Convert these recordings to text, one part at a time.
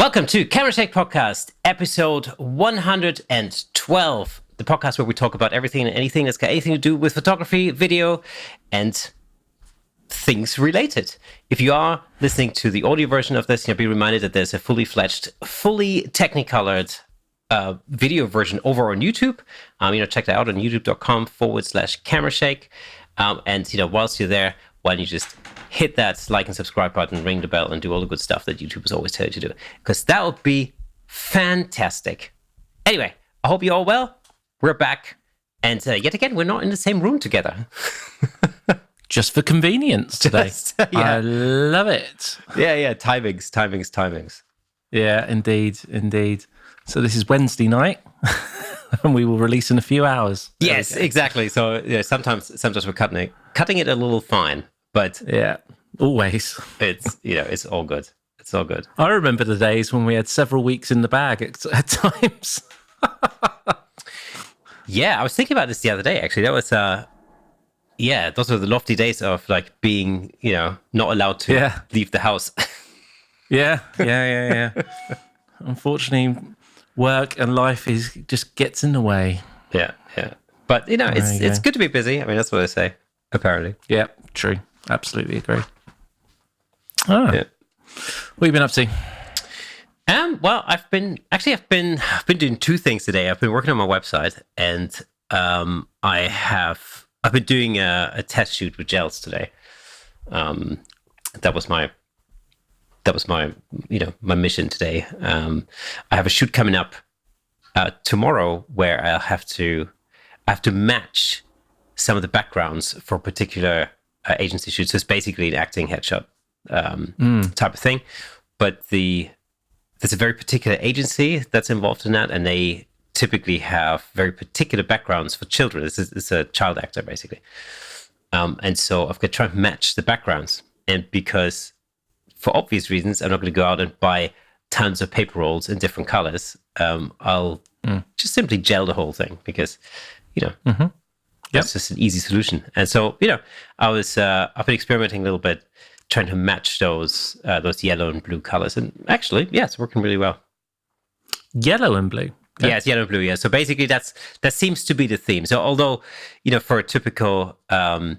Welcome to Camera Shake Podcast, episode 112, the podcast where we talk about everything and anything that's got anything to do with photography, video, and things related. If you are listening to the audio version of this, you'll be reminded that there's a fully fledged, fully technicolored video version over on YouTube. Check that out on youtube.com/Camera Shake. Whilst you're there, why don't you just hit that like and subscribe button, ring the bell, and do all the good stuff that YouTubers always tell you to do, because that would be fantastic. Anyway, I hope you're all well. We're back. And yet again, we're not in the same room together. Just for convenience today. I love it. Yeah. Timings. Yeah, indeed. So this is Wednesday night, and we will release in a few hours. Yes, exactly. So sometimes we're cutting it a little fine, but yeah, always. It's all good. It's all good. I remember the days when we had several weeks in the bag at times. Yeah, I was thinking about this the other day. Actually, that was those were the lofty days of like being not allowed to leave the house. Yeah. Unfortunately, work and life just gets in the way. Yeah. But it's good to be busy. I mean, that's what I say. Apparently. Yeah, true. Absolutely agree. Oh, yeah. What have you been up to? Well, I've been doing two things today. I've been working on my website, and I've been doing a test shoot with gels today. That was my my mission today. I have a shoot coming up tomorrow where I have to match some of the backgrounds for a particular agency shoots. So it's basically an acting headshot type of thing, but there's a very particular agency that's involved in that, and they typically have very particular backgrounds for children. It's a child actor basically, and so I've got to try and match the backgrounds, and because for obvious reasons, I'm not going to go out and buy tons of paper rolls in different colors. I'll just simply gel the whole thing because, that's just an easy solution. And so, I've been experimenting a little bit, trying to match those yellow and blue colors. And actually, it's working really well. Yellow and blue? Yeah, it's yellow and blue, yeah. So basically that seems to be the theme. So although, for a typical... a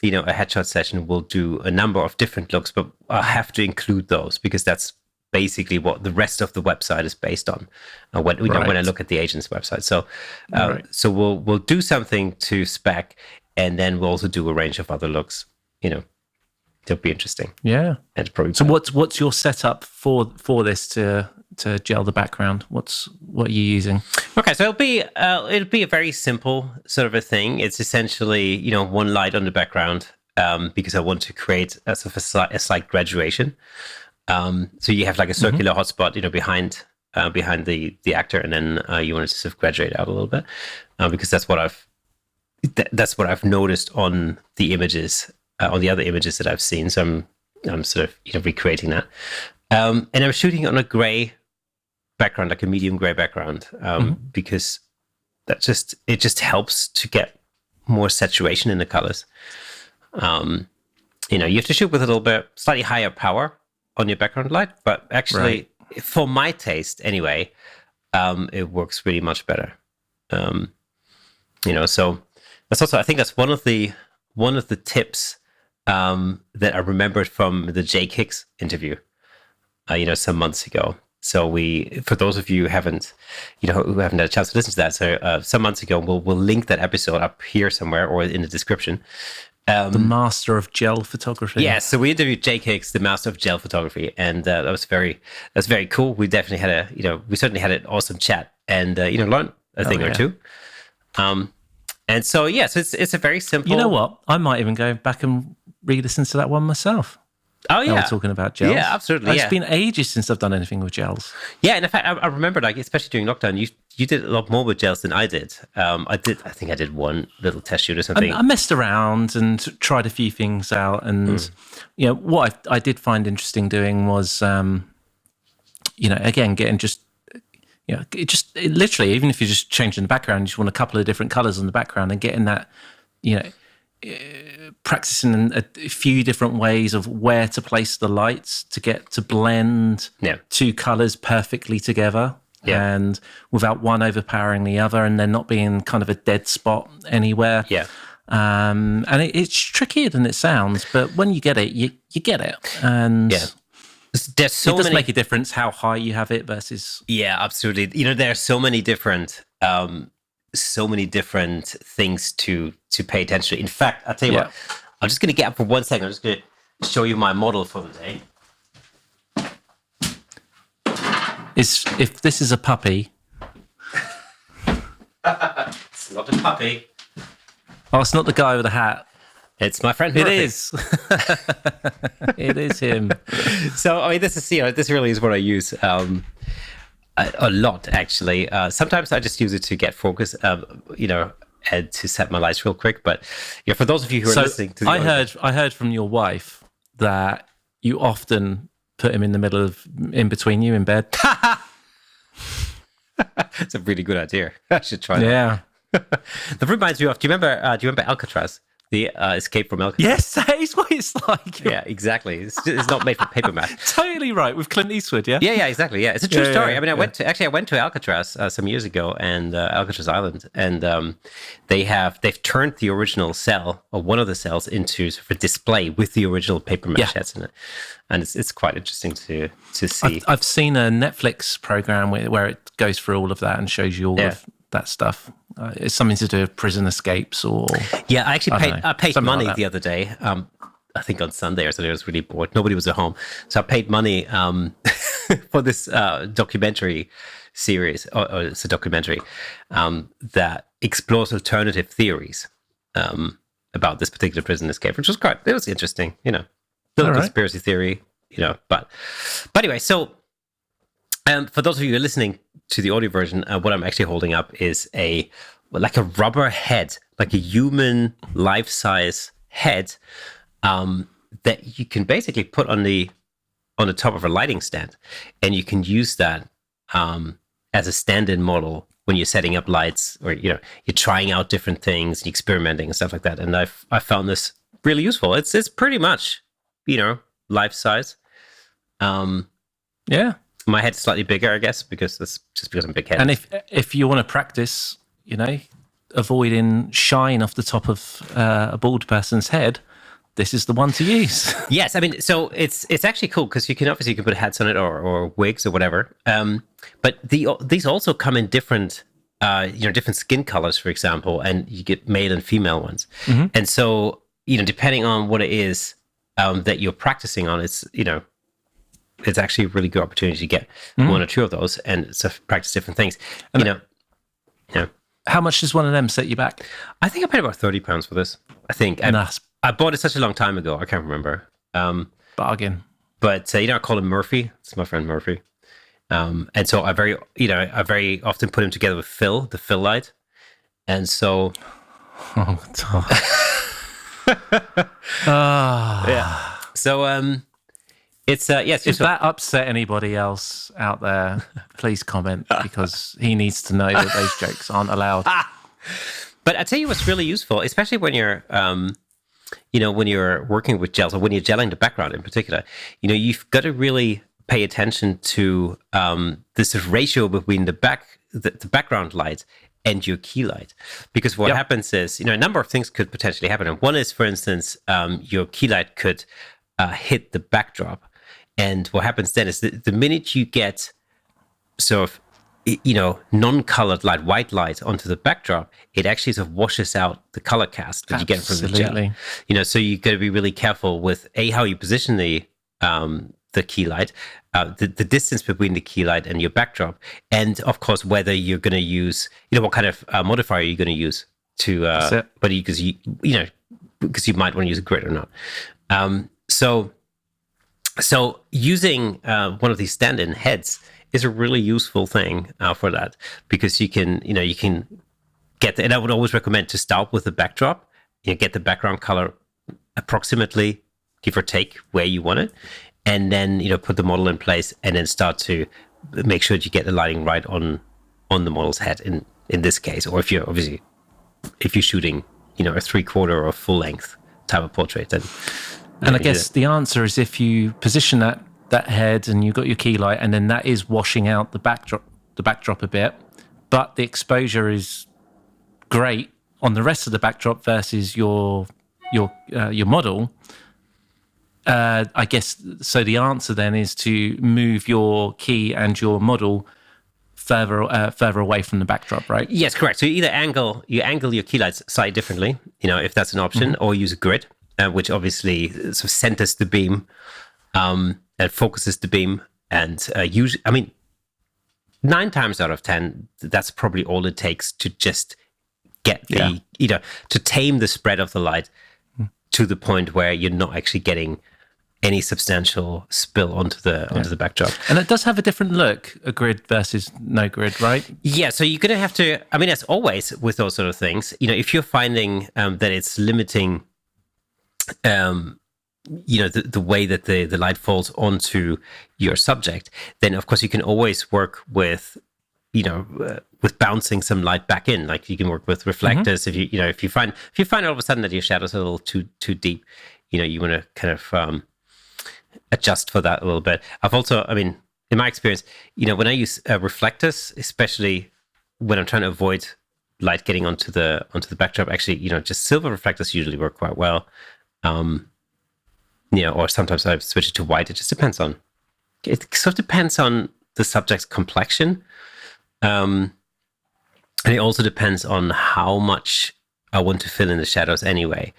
headshot session will do a number of different looks, but I have to include those because that's basically what the rest of the website is based on. When I look at the agent's website, so we'll do something to spec, and then we'll also do a range of other looks. It'll be interesting. Yeah, and probably. So what's your setup for this to gel the background? What are you using? Okay, so it'll be a very simple sort of a thing. It's essentially one light on the background because I want to create a slight graduation. So you have like a circular hotspot behind the actor, and then you want it to sort of graduate out a little bit because that's what I've noticed on the images, on the other images that I've seen. So I'm sort of recreating that, and I'm shooting on a gray background, like a medium gray background, because it just helps to get more saturation in the colors. You have to shoot with a little bit slightly higher power on your background light, but actually, for my taste anyway, it works really much better. So that's also, I think that's one of the tips that I remembered from the Jake Hicks interview, some months ago. So for those of you who haven't had a chance to listen to that, so some months ago, we'll link that episode up here somewhere or in the description. The master of gel photography. Yeah, so we interviewed Jake Hicks, the master of gel photography, and that was very cool. We definitely had we certainly had an awesome chat, and learned a thing or two. And so so it's a very simple. You know what? I might even go back and re-listen to that one myself. Oh yeah, we're talking about gels. Yeah, absolutely. It's been ages since I've done anything with gels. Yeah, and in fact, I remember, like, especially during lockdown, you did a lot more with gels than I did. I think I did one little test shoot or something. I messed around and tried a few things out, and what I did find interesting doing was, again, getting just. Literally, even if you're just changing the background, you just want a couple of different colors on the background and getting that, practicing a few different ways of where to place the lights to get to blend two colors perfectly together. Yeah. And without one overpowering the other, and there not being kind of a dead spot anywhere. Yeah. And it's trickier than it sounds, but when you get it, you get it. And there's so it does many... make a difference how high you have it versus... Yeah, absolutely. There are so many different things to pay attention to. In fact, I'll tell you what, I'm just going to get up for 1 second. I'm just going to show you my model for the day. If this is a puppy... It's not a puppy. Oh, it's not the guy with the hat. It's my friend Murphy. It is. It is him. So, I mean, this really is what I use a lot, actually. Sometimes I just use it to get focus, and to set my lights real quick. But for those of you who are listening to the I heard from your wife that you often put him in the middle of, in between you in bed. It's a really good idea. I should try that. Yeah. That reminds me of, do you remember Alcatraz? The Escape from Alcatraz? Yes, that is what it's like. Yeah, exactly. It's not made from paper matte. Totally right, with Clint Eastwood, yeah? Yeah, exactly. Yeah, it's a true story. I mean, I went to Alcatraz some years ago, and Alcatraz Island, and they've turned the original cell, or one of the cells, into sort of a display with the original paper matte sets in it, and it's quite interesting to see. I've seen a Netflix program where it goes through all of that and shows you all of that stuff. It's something to do with prison escapes, or I actually paid money the other day. I think on Sunday or something. I was really bored. Nobody was at home, so I paid money for this documentary series. Or it's a documentary that explores alternative theories about this particular prison escape, which was it was interesting. Little conspiracy theory. But anyway, so. For those of you who are listening to the audio version, what I'm actually holding up is like a rubber head, like a human life-size head that you can basically put on the top of a lighting stand, and you can use that as a stand-in model when you're setting up lights, or you're trying out different things, and experimenting and stuff like that. And I found this really useful. It's pretty much life-size. Yeah. My head's slightly bigger, I guess, because I'm big headed. And if you want to practice, avoiding shine off the top of a bald person's head, this is the one to use. Yes, I mean, so it's actually cool because you can put hats on it or wigs or whatever. But these also come in different different skin colors, for example, and you get male and female ones. Mm-hmm. And so depending on what it is that you're practicing on, it's actually a really good opportunity to get one or two of those and practice different things. And how much does one of them set you back? I think I paid about £30 for this. I think I bought it such a long time ago. I can't remember. Bargain. But I call him Murphy. It's my friend Murphy. And so I very often put him together with Phil, the Phil light. And so, yeah. So it's yes. If that upset anybody else out there, please comment, because he needs to know that those jokes aren't allowed. But I tell you what's really useful, especially when you're when you're working with gels, or when you're gelling the background in particular, you've got to really pay attention to this ratio between the background light and your key light, because what happens is, a number of things could potentially happen. And one is, for instance, your key light could hit the backdrop. And what happens then is the minute you get sort of, non-colored light, white light onto the backdrop, it actually sort of washes out the color cast that you get from the gel. So you got to be really careful with how you position the key light, the distance between the key light and your backdrop, and of course whether you're going to use, what kind of modifier you're going to use to, but because you might want to use a grid or not. So using one of these stand-in heads is a really useful thing for that, because you can get and I would always recommend to start with the backdrop, get the background color approximately, give or take, where you want it, and then put the model in place, and then start to make sure that you get the lighting right on the model's head in this case, or if you're shooting a 3/4 or a full length type of portrait, then. And I guess the answer is if you position that head and you've got your key light, and then that is washing out the backdrop a bit, but the exposure is great on the rest of the backdrop versus your model. I guess so. The answer then is to move your key and your model further away from the backdrop, right? Yes, correct. So you either angle your key lights slightly differently, if that's an option, or use a grid. Which obviously sort of centers the beam and focuses the beam. And usually, 9 times out of 10, that's probably all it takes to just get to tame the spread of the light to the point where you're not actually getting any substantial spill onto the backdrop. And it does have a different look, a grid versus no grid, right? Yeah, so you're going to have to, as always with those sort of things, if you're finding that it's limiting the way that the light falls onto your subject, then of course you can always work with with bouncing some light back in. Like you can work with reflectors. If you find all of a sudden that your shadows are a little too deep, you want to kind of adjust for that a little bit. I've also, in my experience, when I use reflectors, especially when I'm trying to avoid light getting onto the backdrop, actually, just silver reflectors usually work quite well. Or sometimes I switch it to white. It just depends on. It sort of depends on the subject's complexion, and it also depends on how much I want to fill in the shadows. Anyway,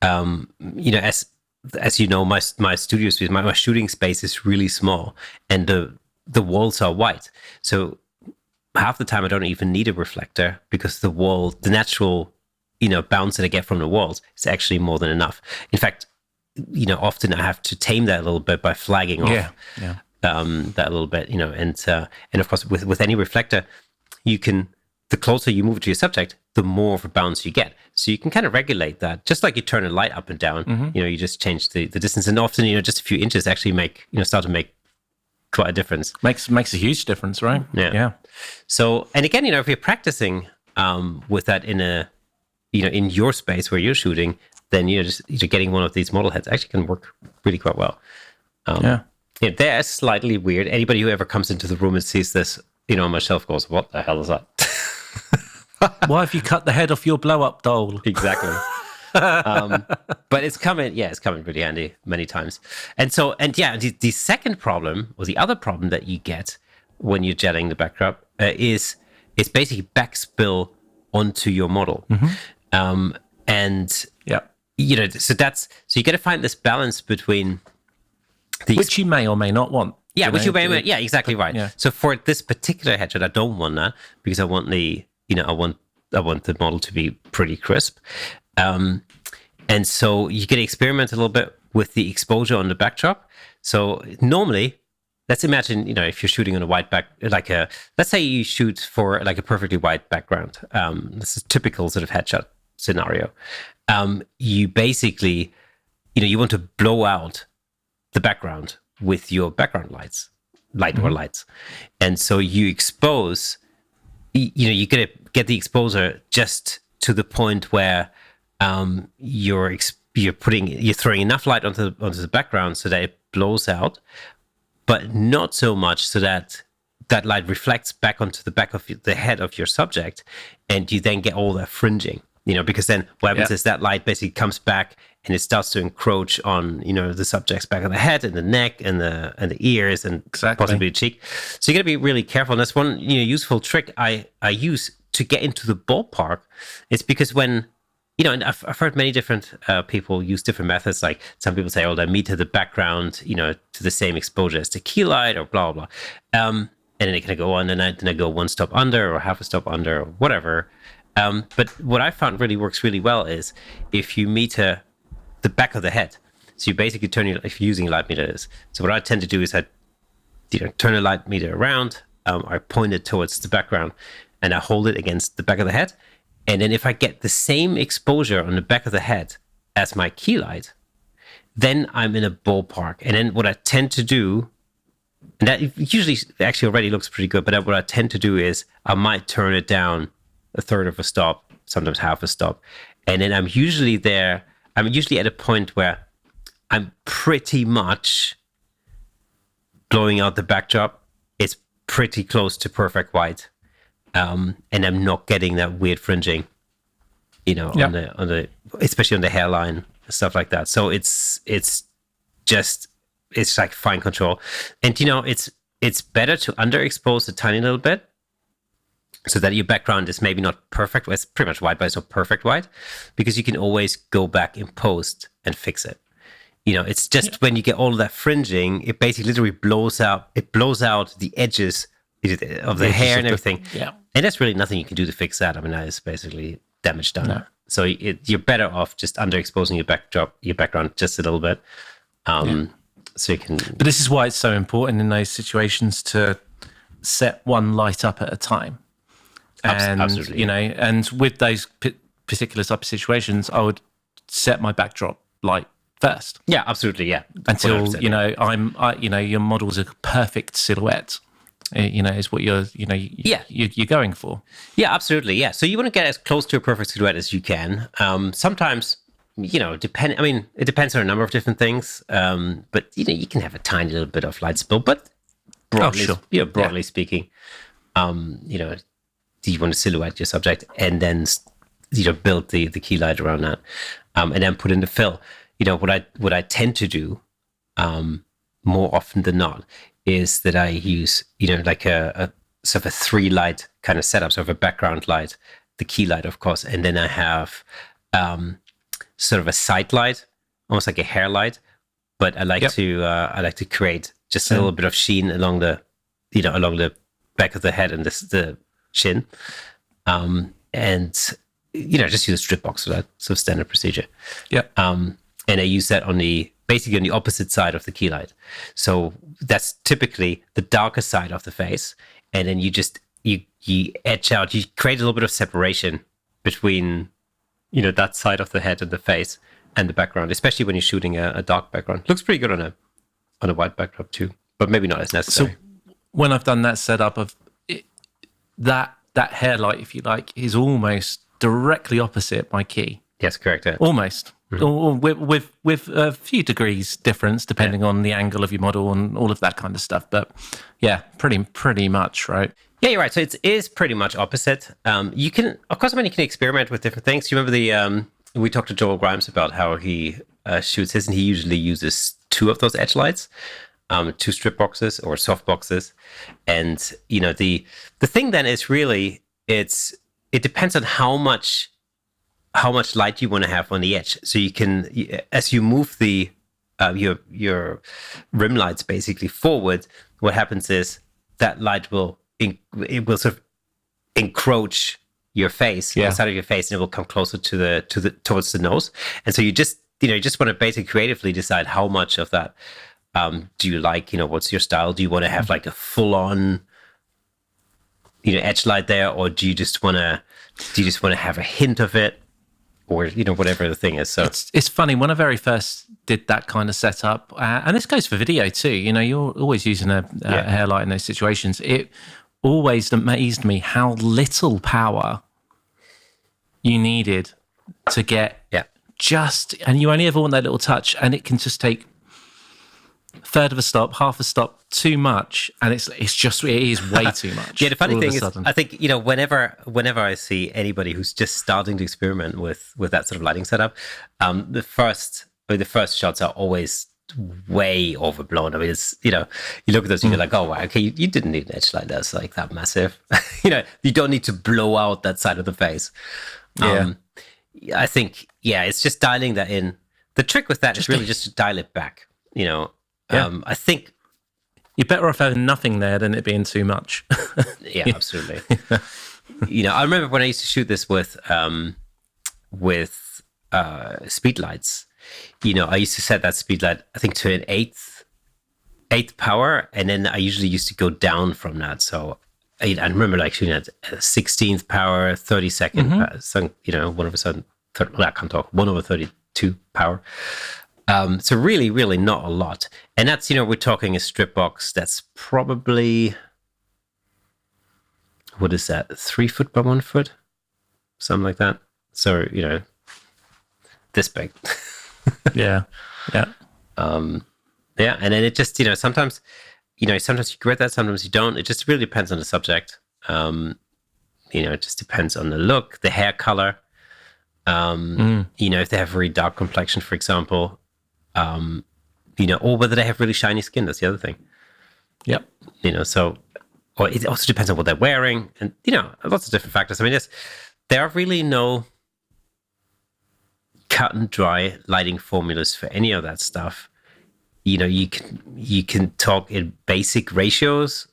as you know, my studio space, my shooting space is really small, and the walls are white. So half the time I don't even need a reflector because the natural bounce that I get from the walls is actually more than enough. In fact, often I have to tame that a little bit by flagging off that a little bit, and of course with any reflector, the closer you move to your subject, the more of a bounce you get. So you can kind of regulate that, just like you turn a light up and down. You just change the distance, and often just a few inches actually start to make quite a difference. Makes a huge difference, right? Yeah. So, and again, if you're practicing with that in your space where you're shooting, then you're getting one of these model heads actually can work really quite well. They're slightly weird. Anybody who ever comes into the room and sees this, on my shelf goes, "What the hell is that?" Why have you cut the head off your blow-up doll? Exactly. But it's come in really handy many times. And the second problem, or the other problem that you get when you're jetting the backdrop is it's basically backspill onto your model. So you got to find this balance between which you may or may not want. Yeah, which you may. Yeah, exactly right. Yeah. So for this particular headshot, I don't want that because I want the model to be pretty crisp. And so you get to experiment a little bit with the exposure on the backdrop. So normally, let's imagine, if you're shooting on a white let's say you shoot for like a perfectly white background. This is typical sort of headshot scenario. You basically, you want to blow out the background with your background lights. And so you expose, you get the exposure just to the point where you're throwing enough light onto the background so that it blows out, but not so much so that that light reflects back onto the back of the head of your subject, and you then get all that fringing. Because then what happens is that light basically comes back and it starts to encroach on, the subject's back of the head and the neck and the ears and possibly the cheek. So you got to be really careful. And that's one useful trick I use to get into the ballpark. It's because when, and I've heard many different people use different methods. Like some people say, they meter the background, to the same exposure as the key light or blah, blah, blah. And then they kind of go on and then I go one stop under or half a stop under or whatever. But what I found really works really well is if you meter the back of the head. So you basically if you're using light meters. So what I tend to do is I turn a light meter around, I point it towards the background and I hold it against the back of the head. And then if I get the same exposure on the back of the head as my key light, then I'm in a ballpark. And then what I tend to do, and that usually actually already looks pretty good, but what I tend to do is I might turn it down a third of a stop, sometimes half a stop, And then I'm usually at a point where I'm pretty much blowing out the backdrop. It's pretty close to perfect white. And I'm not getting that weird fringing, on the especially on the hairline, stuff like that. So it's like fine control. And it's better to underexpose a tiny little bit, so that your background is maybe not perfect. Well, it's pretty much white, but it's not perfect white, because you can always go back in post and fix it. It's just when you get all of that fringing, it basically literally blows out the edges of the hair and everything. And there's really nothing you can do to fix that. I mean, that is basically damage done. No. So you're better off just underexposing your background just a little bit. So you can. But this is why it's so important in those situations to set one light up at a time. And, absolutely. And with those particular type of situations, I would set my backdrop light first. Yeah, absolutely. Yeah. Until, your model's a perfect silhouette, is what you're going for. Yeah, absolutely. Yeah. So you want to get as close to a perfect silhouette as you can. Sometimes, it depends on a number of different things. But, you can have a tiny little bit of light spill, but broadly speaking, do you want to silhouette your subject and then build the key light around that, and then put in the fill. What I tend to do more often than not is that I use like a sort of a 3 light kind of setup, sort of a background light, the key light of course, and then I have sort of a side light, almost like a hair light, but I like to create just a little bit of sheen along the back of the head and the chin, and just use a strip box for that, sort of standard procedure. And I use that basically on the opposite side of the key light, so that's typically the darker side of the face, and then you edge out, you create a little bit of separation between that side of the head and the face and the background, especially when you're shooting a dark background. Looks pretty good on a white backdrop too, but maybe not as necessary. So when I've done that setup of that hair light, if you like, is almost directly opposite my key. Yes, correct. Yeah. Almost, or with a few degrees difference depending on the angle of your model and all of that kind of stuff. But yeah, pretty much, right? Yeah, you're right. So it is pretty much opposite. You can, of course, you can experiment with different things. You remember we talked to Joel Grimes about how he shoots his, and he usually uses 2 of those edge lights. 2 strip boxes or soft boxes, and the thing then is really it depends on how much light you want to have on the edge. So you can, as you move the your rim lights basically forward, what happens is that light will sort of encroach your face, the side of your face, and it will come closer towards the nose. And so you just want to basically creatively decide how much of that. Do you like, what's your style? Do you want to have like a full on, edge light there, or do you just want to have a hint of it, or whatever the thing is? So it's funny, when I very first did that kind of setup, and this goes for video too. You're always using a hair light in those situations. It always amazed me how little power you needed to get and you only ever want that little touch, and it can just take 1/3 of a stop, 1/2 a stop, too much, and it is way too much. The funny thing is, I think whenever I see anybody who's just starting to experiment with that sort of lighting setup, the first shots are always way overblown. I mean, it's you look at those, and you're like, oh wow, okay, you didn't need an edge light that's like that massive. You don't need to blow out that side of the face. I think it's just dialing that in. The trick with that is really just to dial it back. I think you're better off having nothing there than it being too much. Yeah, absolutely. I remember when I used to shoot this with speed lights. I used to set that speed light, I think, to an eighth power, and then I usually used to go down from that. So I remember like shooting at 16th power, 32nd, so 1/7. I can't talk. 1/32 power. So really, really not a lot. And that's, we're talking a strip box that's probably, what is that, 3 foot by 1 foot? Something like that. So, this big. Yeah. Yeah, and then it just, sometimes you get that, sometimes you don't. It just really depends on the subject. It just depends on the look, the hair color. If they have a very dark complexion, for example, or whether they have really shiny skin. That's the other thing. Yep. Or it also depends on what they're wearing, and lots of different factors. I mean, there are really no cut and dry lighting formulas for any of that stuff. You can talk in basic ratios,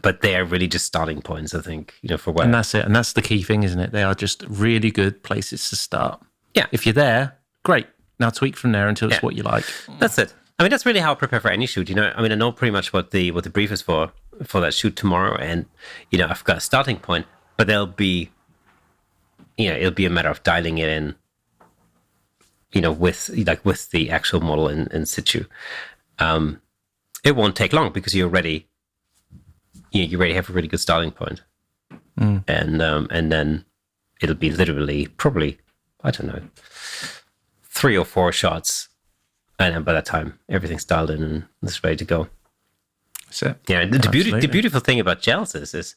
but they are really just starting points, I think, for what. And that's it. And that's the key thing, isn't it? They are just really good places to start. Yeah. If you're there, great. Now tweak from there until it's what you like. That's it. I mean, that's really how I prepare for any shoot. I know pretty much what the brief is for that shoot tomorrow, and I've got a starting point, but there'll be, it'll be a matter of dialing it in, with the actual model in situ. It won't take long because you already have a really good starting point, and then it'll be literally probably, I don't know, 3 or 4 shots. And then by that time, everything's dialed in and it's ready to go. So, yeah, the beautiful thing about gels is,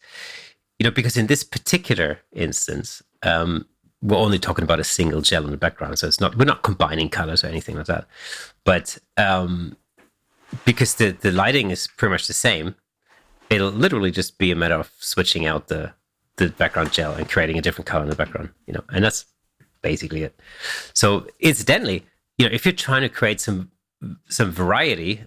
because in this particular instance, we're only talking about a single gel in the background, so we're not combining colors or anything like that. But because the lighting is pretty much the same, it'll literally just be a matter of switching out the background gel and creating a different color in the background, and that's basically it. So incidentally, if you're trying to create some variety,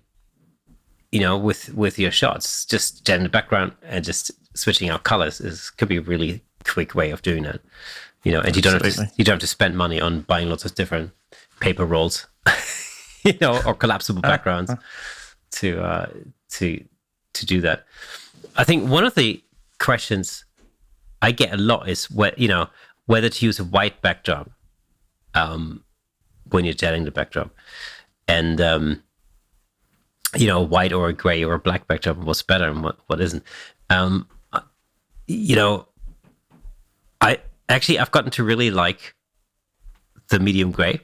with your shots, just gel in the background and just switching out colors could be a really quick way of doing that. And you don't have to spend money on buying lots of different paper rolls, or collapsible backgrounds to do that. I think one of the questions I get a lot is whether to use a white backdrop when you're gelling the backdrop, and a white or a gray or a black backdrop, what's better and what isn't. I've gotten to really like the medium gray,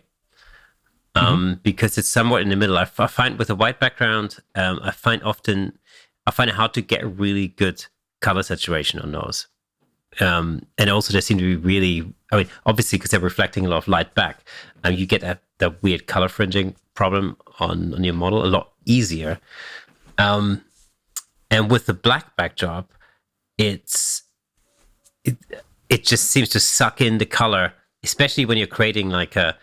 because it's somewhat in the middle. I find with a white background, I find it hard to get a really good color saturation on those. And also they seem to be really, obviously because they're reflecting a lot of light back, you get that weird color fringing problem on your model a lot easier. And with the black backdrop, it just seems to suck in the color, especially when you're creating like a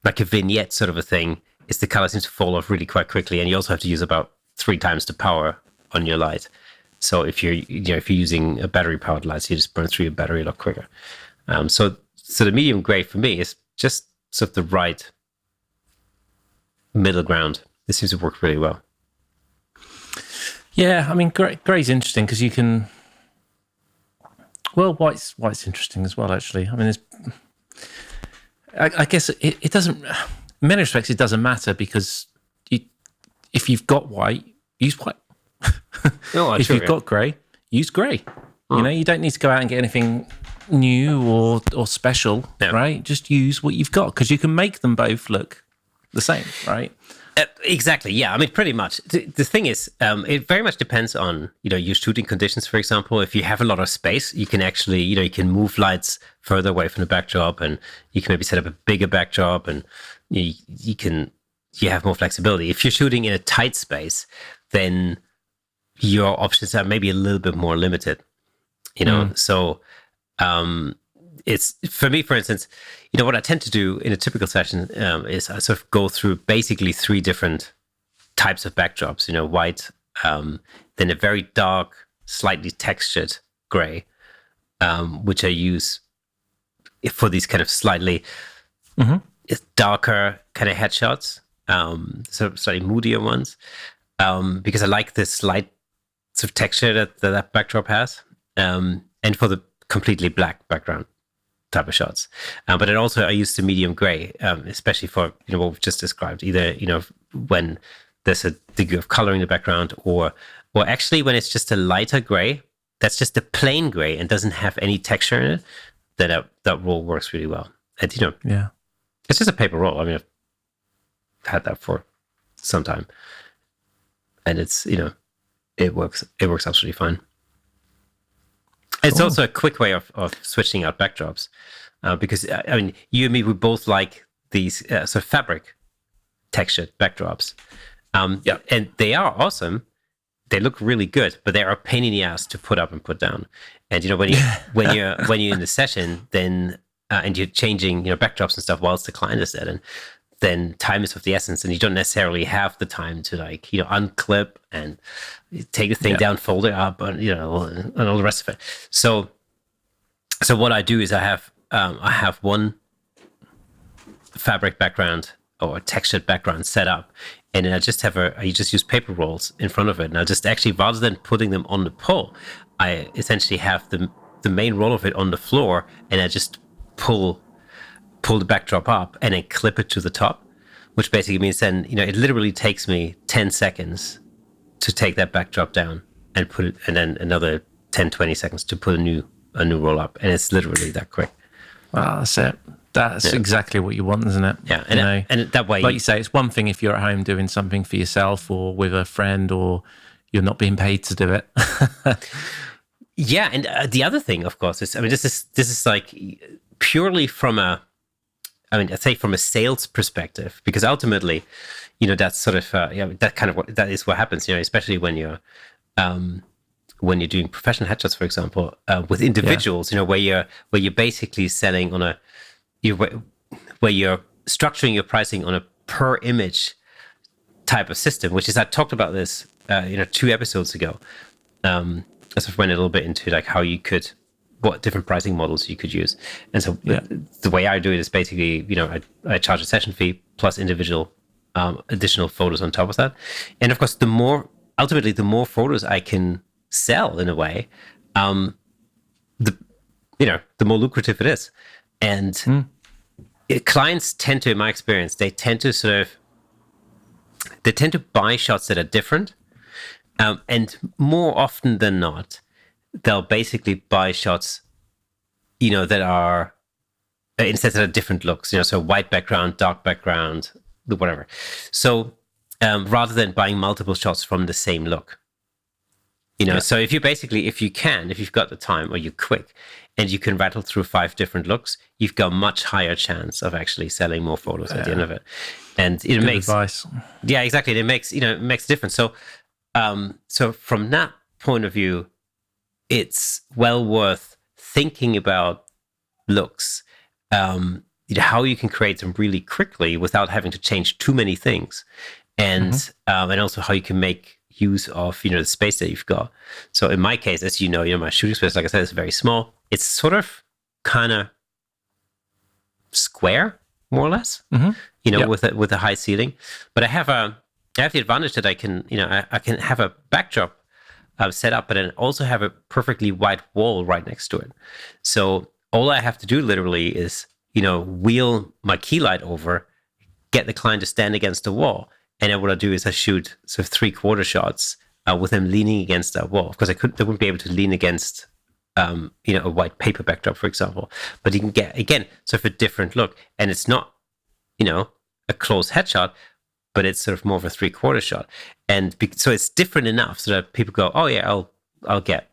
vignette sort of a thing. The color seems to fall off really quite quickly, and you also have to use about 3 times the power on your light. So if you're using a battery powered light, you just burn through your battery a lot quicker. So the medium gray for me is just sort of the right middle ground. This seems to work really well. Yeah, I mean, gray's interesting because you can. Well, white's interesting as well. Actually, I mean, I guess it doesn't. In many respects, it doesn't matter because if you've got white, use white. If you've got grey, use grey. You don't need to go out and get anything new or special, right? Just use what you've got because you can make them both look the same, right? Exactly. Yeah. I mean, pretty much. The thing is, it very much depends on your shooting conditions. For example, if you have a lot of space, you can actually you can move lights further away from the backdrop, and you can maybe set up a bigger backdrop, and you have more flexibility. If you're shooting in a tight space, then your options are maybe a little bit more limited, So it's, for me, for instance, what I tend to do in a typical session is I sort of go through basically 3 different types of backdrops, white, then a very dark, slightly textured gray, which I use for these kind of slightly darker kind of headshots, so slightly moodier ones, because I like this light sort of texture that backdrop has, and for the completely black background type of shots. But then also I use the medium gray, especially for what we've just described, either when there's a degree of color in the background, or actually when it's just a lighter gray, that's just a plain gray and doesn't have any texture in it, then that role works really well. And, Yeah. it's just a paper roll. I mean, I've had that for some time, and it's, it works absolutely fine. It's also a quick way of switching out backdrops, because I mean, you and me, we both like these sort of fabric textured backdrops, and they are awesome. They look really good, but they are a pain in the ass to put up and put down. And when you're in the session, then and you're changing backdrops and stuff whilst the client is there, and then time is of the essence, and you don't necessarily have the time to unclip and take the thing down, fold it up, and and all the rest of it. So what I do is I have one fabric background or textured background set up, and then I just use paper rolls in front of it, and I just actually, rather than putting them on the pole, I essentially have the main roll of it on the floor, and I just pull the backdrop up and then clip it to the top, which basically means then, it literally takes me 10 seconds to take that backdrop down and put it, and then another 10, 20 seconds to put a new roll up. And it's literally that quick. Wow, that's it. That's exactly what you want, isn't it? Yeah. And that way, like you say, it's one thing if you're at home doing something for yourself or with a friend, or you're not being paid to do it. Yeah. And the other thing, of course, is, I mean, this is like purely I'd say from a sales perspective, because ultimately, that's sort of that kind of that is what happens. Especially when you're doing professional headshots, for example, with individuals. Where you're basically selling on where you're structuring your pricing on a per image type of system. Which is, I talked about this 2 episodes ago. I sort of went a little bit into what different pricing models you could use. And so the way I do it is basically, I charge a session fee plus individual additional photos on top of that. And of course, the more photos I can sell in a way, the more lucrative it is. And clients tend to, in my experience, they tend to buy shots that are different. And more often than not, they'll basically buy shots, that are, instead of different looks, so white background, dark background, whatever. So rather than buying multiple shots from the same look, so if you've got the time or you're quick and you can rattle through 5 different looks, you've got a much higher chance of actually selling more photos at the end of it. And it makes advice. Yeah, exactly. It makes a difference. So, so from that point of view, it's well worth thinking about looks, how you can create them really quickly without having to change too many things, and also how you can make use of the space that you've got. So in my case, as my shooting space, like I said, is very small. It's sort of kind of square, more or less, with a high ceiling. But I have the advantage that I can have a backdrop set up, but then also have a perfectly white wall right next to it. So all I have to do literally is, wheel my key light over, get the client to stand against the wall. And then what I do is I shoot sort of 3/4 shots with them leaning against that wall. Of course, they wouldn't be able to lean against, a white paper backdrop, for example. But you can get, again, sort of a different look. And it's not, a close headshot, but it's sort of more of a 3/4 shot. And so it's different enough so that people go, oh yeah, I'll get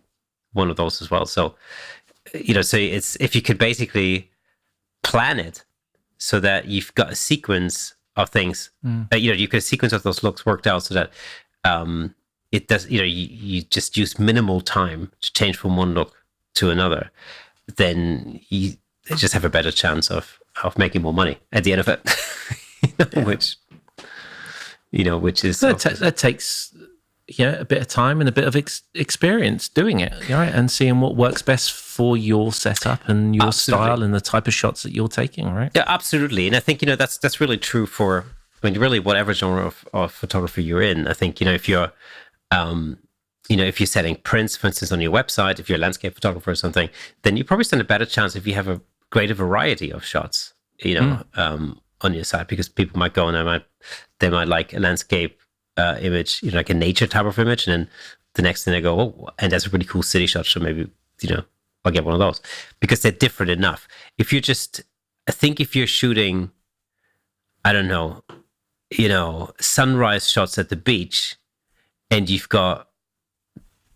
one of those as well. So, so it's, if you could basically plan it so that you've got a sequence of things, you could sequence of those looks worked out so that it does, you just use minimal time to change from one look to another, then you just have a better chance of making more money at the end of it. Which is that takes a bit of time and a bit of experience doing it, right? And seeing what works best for your setup and your style and the type of shots that you're taking, right? Yeah, absolutely. And I think that's really true for, really whatever genre of photography you're in. I think if you're if you're selling prints, for instance, on your website, if you're a landscape photographer or something, then you probably stand a better chance if you have a greater variety of shots, on your site, because people might go and they might like a landscape image, like a nature type of image, and then the next thing they go, oh, and that's a really cool city shot, so maybe I'll get one of those, because they're different enough. If you're just I think if you're shooting, I don't know, sunrise shots at the beach, and you've got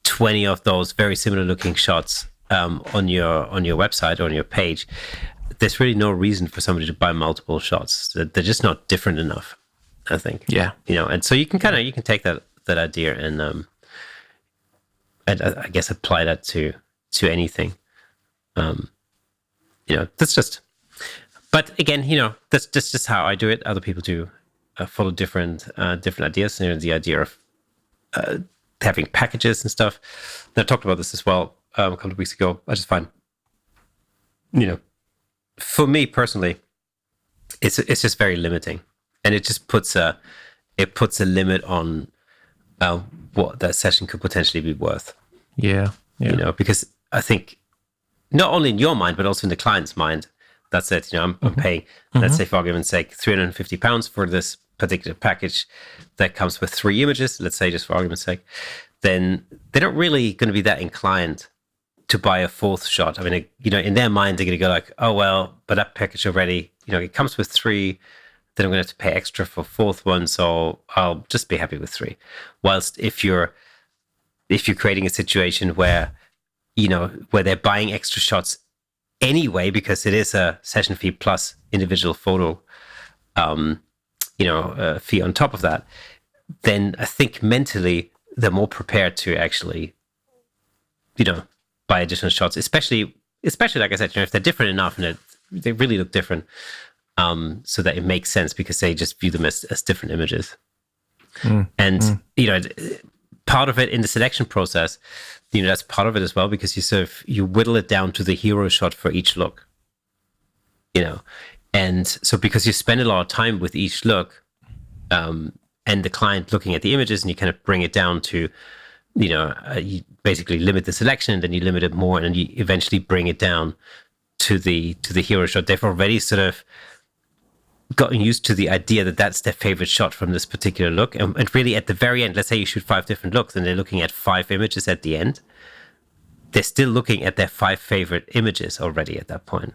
20 of those very similar looking shots on your website or on your page, there's really no reason for somebody to buy multiple shots. They're just not different enough, I think. Yeah. And so you can take that idea and I guess apply that to anything. That's just. But again, that's just how I do it. Other people do follow different ideas. The idea of having packages and stuff. And I talked about this as well a couple of weeks ago. I just find, for me personally, it's just very limiting, and it just puts a limit on what that session could potentially be worth. Yeah. Because I think not only in your mind but also in the client's mind, that's it. I'm paying, let's say for argument's sake, £350 for this particular package that comes with 3 images, let's say just for argument's sake, then they're not really going to be that inclined to buy a 4th shot. I mean, in their mind, they're going to go like, oh, well, but that package already, it comes with 3, then I'm going to have to pay extra for 4th one, so I'll just be happy with 3. Whilst if you're creating a situation where, where they're buying extra shots anyway, because it is a session fee plus individual photo, fee on top of that, then I think mentally they're more prepared to actually, buy additional shots, especially like I said, if they're different enough and they really look different, so that it makes sense because they just view them as different images. Part of it in the selection process, that's part of it as well, because you whittle it down to the hero shot for each look, and so because you spend a lot of time with each look, and the client looking at the images, and you kind of bring it down to, you basically limit the selection, and then you limit it more, and then you eventually bring it down to the hero shot. They've already sort of gotten used to the idea that that's their favorite shot from this particular look. And really at the very end, let's say you shoot 5 different looks and they're looking at 5 images at the end, they're still looking at their 5 favorite images already at that point.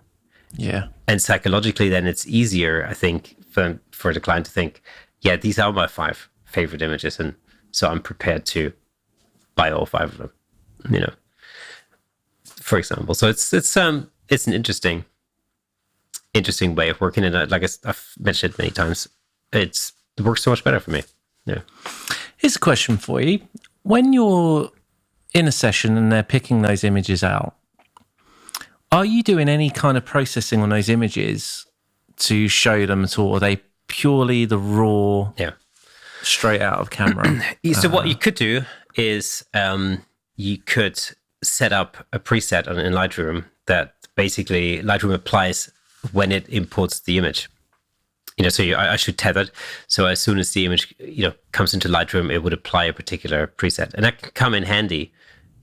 Yeah. And psychologically, then it's easier, I think, for the client to think, yeah, these are my 5 favorite images, and so I'm prepared to buy all 5 of them, for example. So it's an interesting way of working, and like I've mentioned it many times, it works so much better for me. Yeah. Here's a question for you. When you're in a session and they're picking those images out, are you doing any kind of processing on those images to show them at all? Or are they purely the raw, straight out of camera? So what you could do is you could set up a preset in Lightroom that basically Lightroom applies when it imports the image. So I should tether. So as soon as the image, comes into Lightroom, it would apply a particular preset. And that can come in handy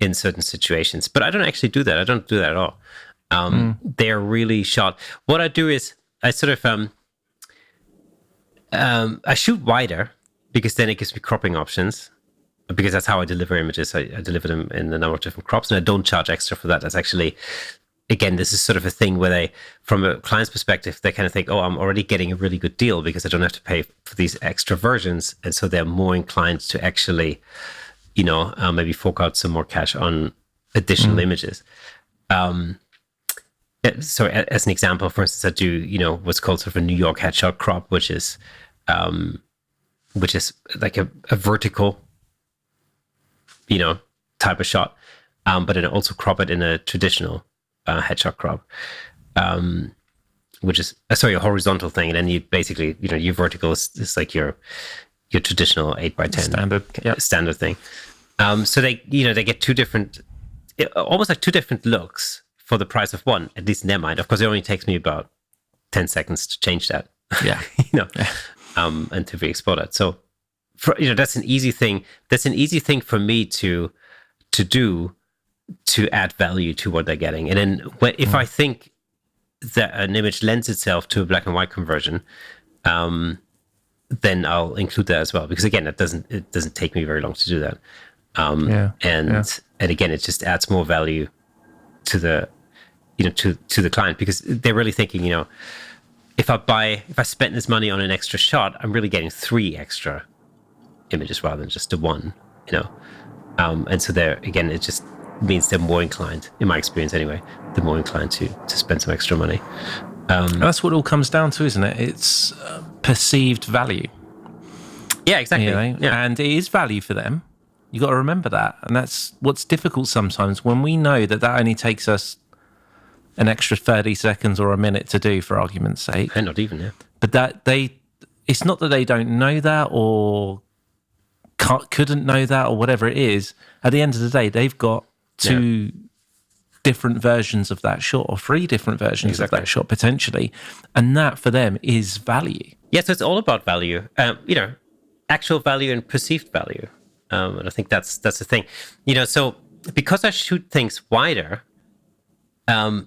in certain situations. But I don't actually do that. I don't do that at all. They're really short. What I do is I sort of, I shoot wider, because then it gives me cropping options, because that's how I deliver images. I deliver them in a number of different crops, and I don't charge extra for that. That's actually, again, this is sort of a thing where they, from a client's perspective, they kind of think, oh, I'm already getting a really good deal because I don't have to pay for these extra versions. And so they're more inclined to actually, maybe fork out some more cash on additional images. So as an example, for instance, I do, what's called sort of a New York headshot crop, which is like a vertical, type of shot, but then also crop it in a traditional headshot crop, which is a horizontal thing, and then you basically, your vertical is like your traditional 8x10 standard thing. So they get 2 different, almost like 2 different looks for the price of one, at least in their mind. Of course, it only takes me about 10 seconds to change that. Yeah, and to re-export it. So, that's an easy thing. That's an easy thing for me to do, to add value to what they're getting. And then if I think that an image lends itself to a black and white conversion, then I'll include that as well, because again, it doesn't take me very long to do that. And again, it just adds more value to the to the client, because they're really thinking, if I spend this money on an extra shot, I'm really getting 3 extra images rather than just the one, and so there again, it just means they're more inclined, in my experience anyway, they're more inclined to spend some extra money. That's what it all comes down to, isn't it? It's perceived value. Yeah, exactly. Yeah. And it is value for them. You got to remember that, and that's what's difficult sometimes when we know that only takes us an extra 30 seconds or a minute to do, for argument's sake. And not even, yeah. But it's not that they don't know that or couldn't know that or whatever it is. At the end of the day, they've got 2 different versions of that shot, or 3 different versions of that shot potentially, and that for them is value. Yeah, so it's all about value, actual value and perceived value. And I think that's the thing, so because I shoot things wider, I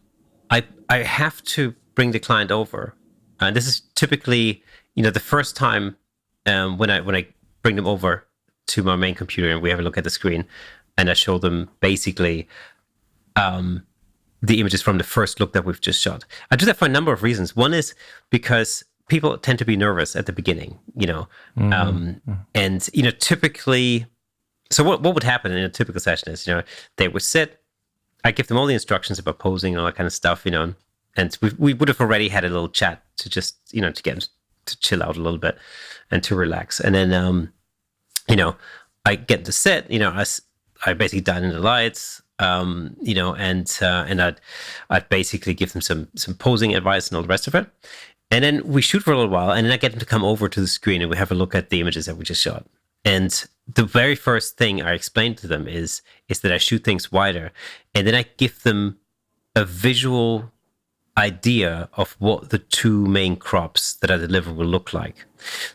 have to bring the client over. And this is typically, the first time when I bring them over to my main computer and we have a look at the screen, and I show them basically the images from the first look that we've just shot. I do that for a number of reasons. One is because people tend to be nervous at the beginning, and typically. So what would happen in a typical session is, they would sit, I give them all the instructions about posing and all that kind of stuff, and we would have already had a little chat to just, to get them to chill out a little bit and to relax. And then, I get them to sit, I basically dial in the lights, and I'd basically give them some posing advice and all the rest of it. And then we shoot for a little while, and then I get them to come over to the screen and we have a look at the images that we just shot. And the very first thing I explain to them is that I shoot things wider, and then I give them a visual idea of what the 2 main crops that I deliver will look like.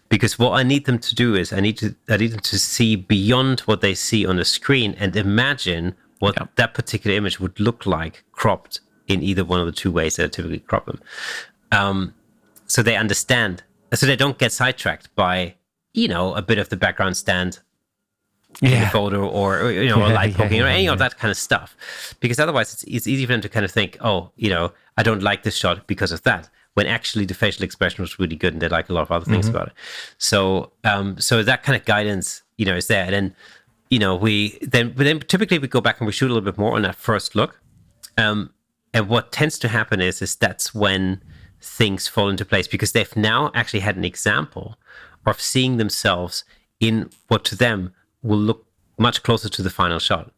Because what I need them to do is I need them to see beyond what they see on the screen and imagine what that particular image would look like cropped in either one of the 2 ways that I typically crop them. So they understand, so they don't get sidetracked by a bit of the background stand in the photo, or or light poking, or any of that kind of stuff, because otherwise it's easy for them to kind of think, I don't like this shot because of that, when actually the facial expression was really good and they like a lot of other things about it. So that kind of guidance is there. And then we typically we go back and we shoot a little bit more on that first look, and what tends to happen is that's when things fall into place, because they've now actually had an example of seeing themselves in what to them will look much closer to the final shot,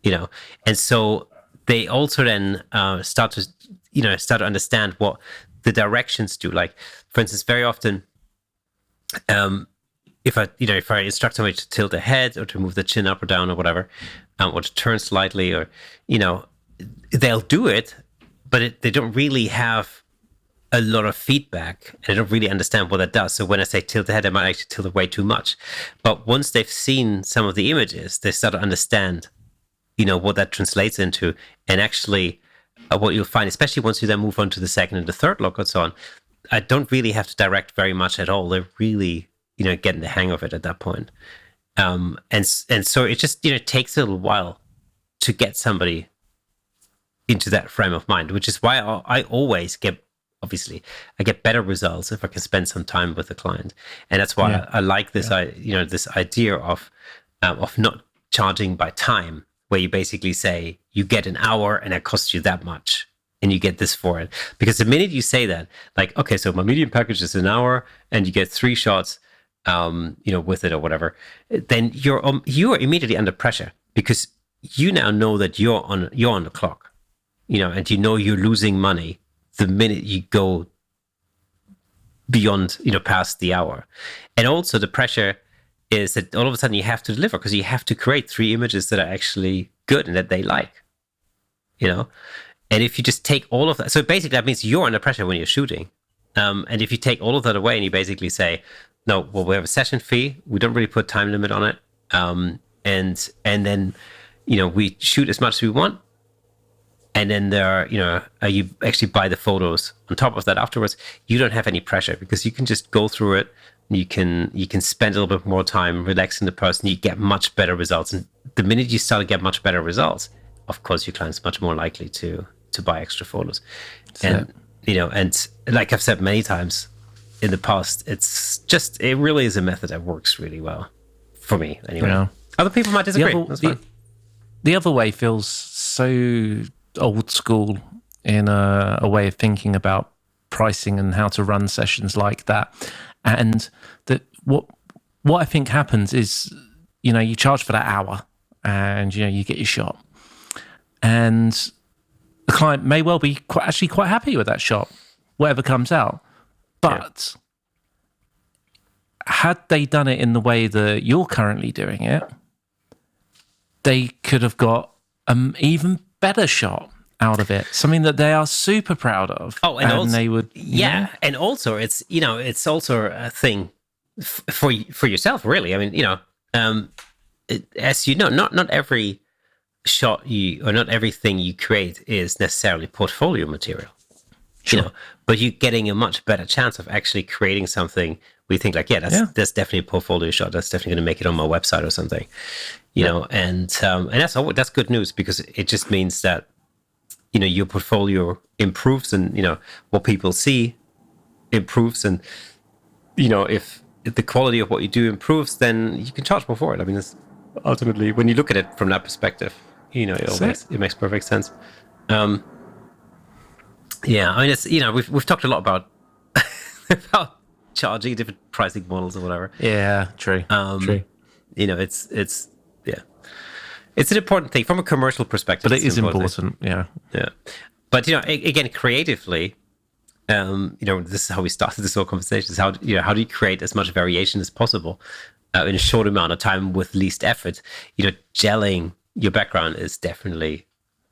and so they also then start to understand what the directions do. Like, for instance, very often, if I instruct somebody to tilt the head or to move the chin up or down or whatever, or to turn slightly, or they'll do it, but they don't really have a lot of feedback, and I don't really understand what that does. So when I say tilt the head, I might actually tilt it way too much. But once they've seen some of the images, they start to understand, what that translates into. And actually, what you'll find, especially once you then move on to the second and the third look and so on, I don't really have to direct very much at all. They're really, getting the hang of it at that point. And so it just, takes a little while to get somebody into that frame of mind, which is why I always get, obviously, I get better results if I can spend some time with the client, and that's why I like this. This idea of not charging by time, where you basically say you get an hour and it costs you that much, and you get this for it. Because the minute you say that, like, okay, so my medium package is an hour, and you get 3 shots, with it or whatever, then you're immediately under pressure, because you now know that you're on the clock, and you're losing money the minute you go beyond, past the hour. And also the pressure is that all of a sudden you have to deliver, because you have to create 3 images that are actually good and that they like, and if you just take all of that, so basically that means you're under pressure when you're shooting. And if you take all of that away and you basically say, no, well, we have a session fee, we don't really put time limit on it, and then, we shoot as much as we want. And then you actually buy the photos on top of that afterwards. You don't have any pressure, because you can just go through it. You can spend a little bit more time relaxing the person. You get much better results. And the minute you start to get much better results, of course, your client's much more likely to to buy extra photos. And and like I've said many times in the past, it really is a method that works really well for me anyway. Yeah. Other people might disagree. That's fine. The other way feels so old school in a way of thinking about pricing and how to run sessions like that. And that what I think happens is, you charge for that hour and, you get your shot. And the client may well be quite happy with that shot, whatever comes out. But had they done it in the way that you're currently doing it, they could have got an even better shot out of it, something that they are super proud of. Oh, and also, they would, and also it's it's also a thing for yourself, really. I mean, as you know, not every shot or not everything you create is necessarily portfolio material. Sure. But you're getting a much better chance of actually creating something where you think like, that's definitely a portfolio shot. That's definitely going to make it on my website or something. And that's good news, because it just means that your portfolio improves, and what people see improves, and if the quality of what you do improves, then you can charge more for it. I mean, it's ultimately, when you look at it from that perspective, it makes perfect sense. I mean, it's we've talked a lot about about charging different pricing models or whatever. Yeah, true. True. It's an important thing from a commercial perspective. But it is important. Yeah. But again, creatively, this is how we started this whole conversation. Is how do you create as much variation as possible in a short amount of time with least effort? Gelling your background is definitely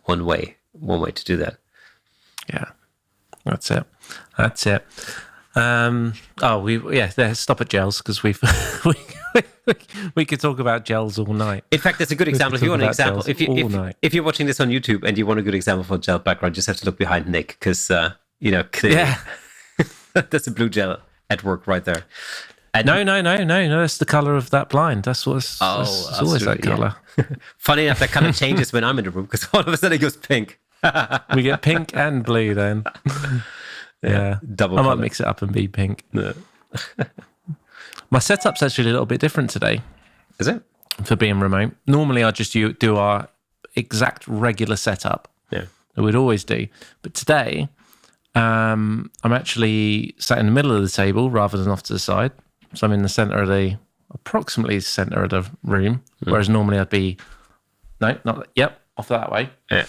one way to do that. Yeah, that's it. Let's stop at gels, because we could talk about gels all night. In fact, that's a good example. If you want an example, if you're watching this on YouTube and you want a good example for gel background, just have to look behind Nick, because clearly, that's a blue gel at work right there. And no, that's the color of that blind. That's always that color. Yeah. Funny enough, that kind of changes when I'm in the room, because all of a sudden it goes pink. We get pink and blue then. Yeah. Double. I might mix it up and be pink. Yeah. My setup's actually a little bit different today. Is it? For being remote. Normally I just do our exact regular setup. Yeah. That we'd always do. But today, I'm actually sat in the middle of the table rather than off to the side. So I'm in the approximately center of the room, whereas normally I'd be, off that way. Yeah.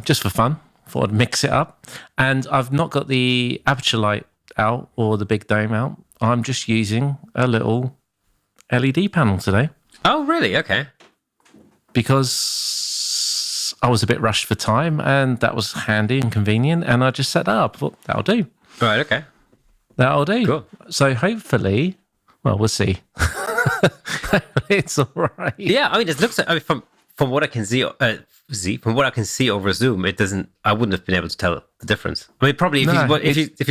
Just for fun. Thought I'd mix it up. And I've not got the aperture light out or the big dome out. I'm just using a little LED panel today. Oh, really? Okay. Because I was a bit rushed for time, and that was handy and convenient, and I just set that up. Thought, that'll do. Right, okay. That'll do. Cool. So hopefully, we'll see. It's all right. Yeah, I mean, it looks like, from what I can see, from what I can see over Zoom, it doesn't. I wouldn't have been able to tell the difference. I mean, probably if you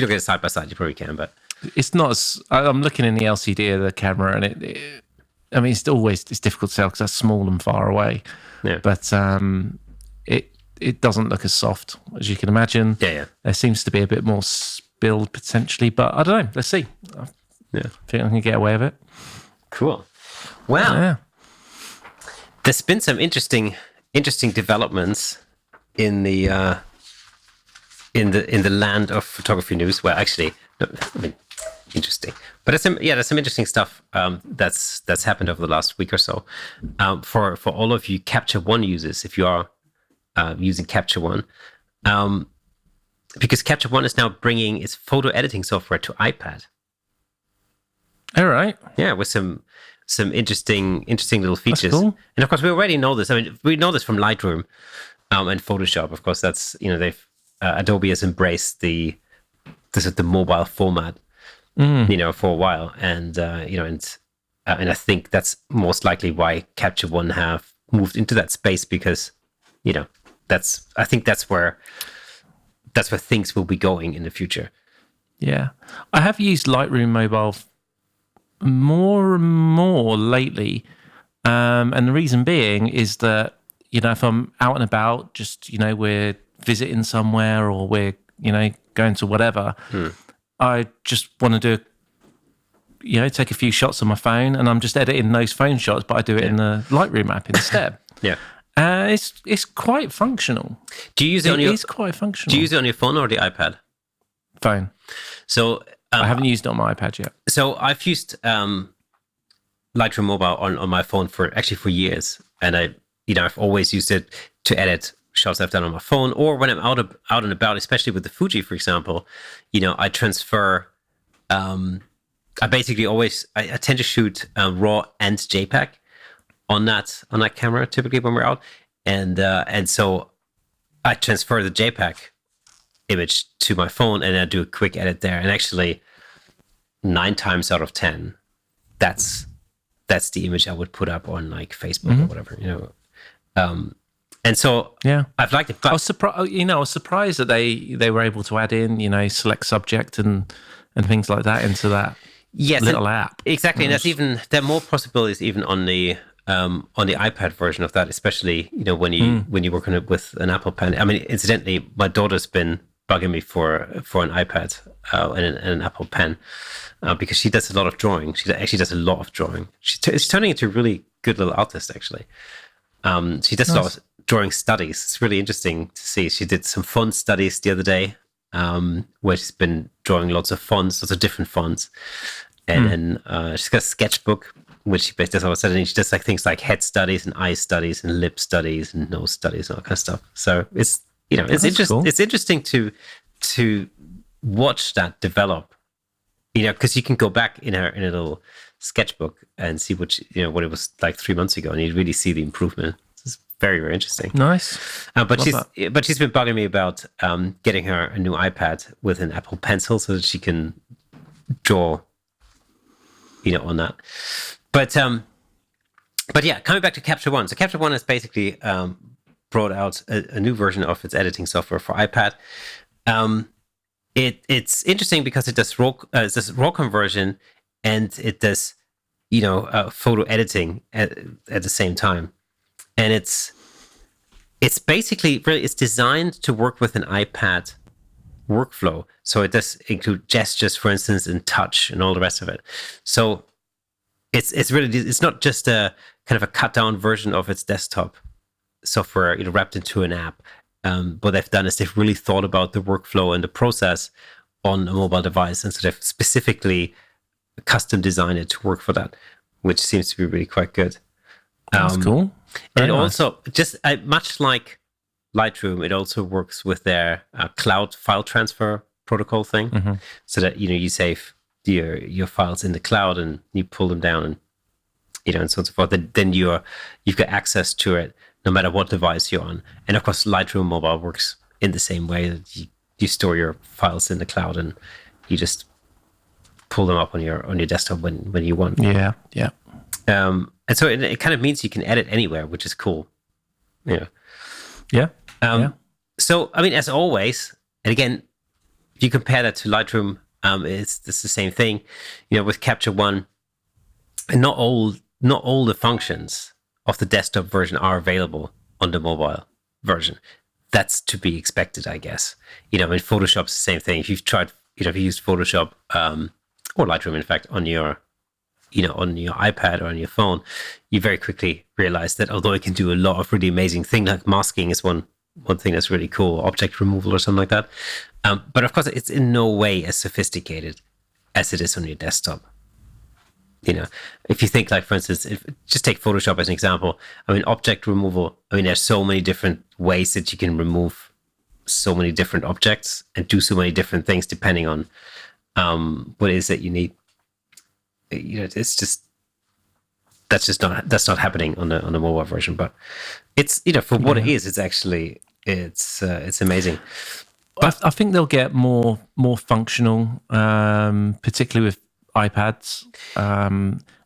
look at it side by side, you probably can. But it's not as. I'm looking in the LCD of the camera, and it's difficult to tell because that's small and far away. Yeah. But it doesn't look as soft as you can imagine. Yeah. There seems to be a bit more spilled potentially, but I don't know. Let's see. I think I can get away with it. Cool. Wow. Yeah. There's been some interesting developments in the land of photography news. Well, actually, interesting. But there's some interesting stuff that's happened over the last week or so. For all of you Capture One users, if you are using Capture One, because Capture One is now bringing its photo editing software to iPad. All right. Yeah, with some interesting little features. That's cool. And of course, we already know this. I mean, we know this from Lightroom and Photoshop. Of course, that's they've Adobe has embraced the mobile format, for a while, and and I think that's most likely why Capture One have moved into that space, because I think that's where things will be going in the future. Yeah, I have used Lightroom Mobile more and more lately, and the reason being is that if I'm out and about, just we're visiting somewhere or we're, going to whatever, I just want to do, take a few shots on my phone, and I'm just editing those phone shots, but I do it in the Lightroom app instead. Yeah. It's quite functional. Do you use it on It's quite functional. Do you use it on your phone or the iPad? Phone. So I haven't used it on my iPad yet. So I've used Lightroom Mobile on my phone for years, and I've always used it to edit shots I've done on my phone, or when I'm out and about, especially with the Fuji, for example. I transfer. I basically always I tend to shoot RAW and JPEG on that camera typically when we're out, and so I transfer the JPEG image to my phone, and I do a quick edit there, and actually 9 times out of 10, that's the image I would put up on like Facebook or whatever, and so I've liked it. But I was surprised that they were able to add in, select subject and things like that into that little app. Exactly, and there are more possibilities even on the iPad version of that, especially when you work on it with an Apple Pen. I mean, incidentally, my daughter's been bugging me for an iPad and an Apple Pen because she does a lot of drawing. She actually does a lot of drawing. She's turning into a really good little artist, actually. She does a lot of drawing studies. It's really interesting to see. She did some font studies the other day where she's been drawing lots of fonts, lots of different fonts. And then she's got a sketchbook, which she does all of a sudden. She does like things like head studies and eye studies and lip studies and nose studies and all that kind of stuff. So it's interesting. Cool. It's interesting to watch that develop. Because you can go back in a little sketchbook and see what it was like 3 months ago, and you really see the improvement. It's very, very interesting. Nice. But she's been bugging me about getting her a new iPad with an Apple Pencil so that she can draw, on that. But yeah, coming back to Capture One. So Capture One has basically brought out a new version of its editing software for iPad. It's interesting because it does raw conversion, and it does photo editing at the same time, and it's basically really it's designed to work with an iPad workflow. So it does include gestures, for instance, and touch and all the rest of it. So it's not just a kind of a cut down version of its desktop software, wrapped into an app. What they've done is they've really thought about the workflow and the process on a mobile device, and so they've specifically custom designed it to work for that, which seems to be really quite good. That's cool. Very nice. Also, just much like Lightroom, it also works with their cloud file transfer protocol thing, so that you save your files in the cloud and you pull them down, and and so on and so forth. Then you've got access to it no matter what device you're on. And of course, Lightroom Mobile works in the same way that you store your files in the cloud and you just pull them up on your desktop when you want. Yeah. And so it kind of means you can edit anywhere, which is cool. Yeah. So, I mean, as always, and again, if you compare that to Lightroom, it's the same thing. With Capture One, and not all the functions of the desktop version are available on the mobile version. That's to be expected, I guess. In Photoshop's the same thing. If you've tried, if you used Photoshop or Lightroom, in fact, on your iPad or on your phone, you very quickly realize that although it can do a lot of really amazing things, like masking is one thing that's really cool, object removal or something like that. But of course, it's in no way as sophisticated as it is on your desktop. If you think, like, for instance, just take Photoshop as an example. I mean, object removal. I mean, there's so many different ways that you can remove so many different objects and do so many different things depending on what it is that you need. It's just that's not happening on the mobile version. But it's for what it is, it's actually it's amazing. I think they'll get more functional, particularly with iPads.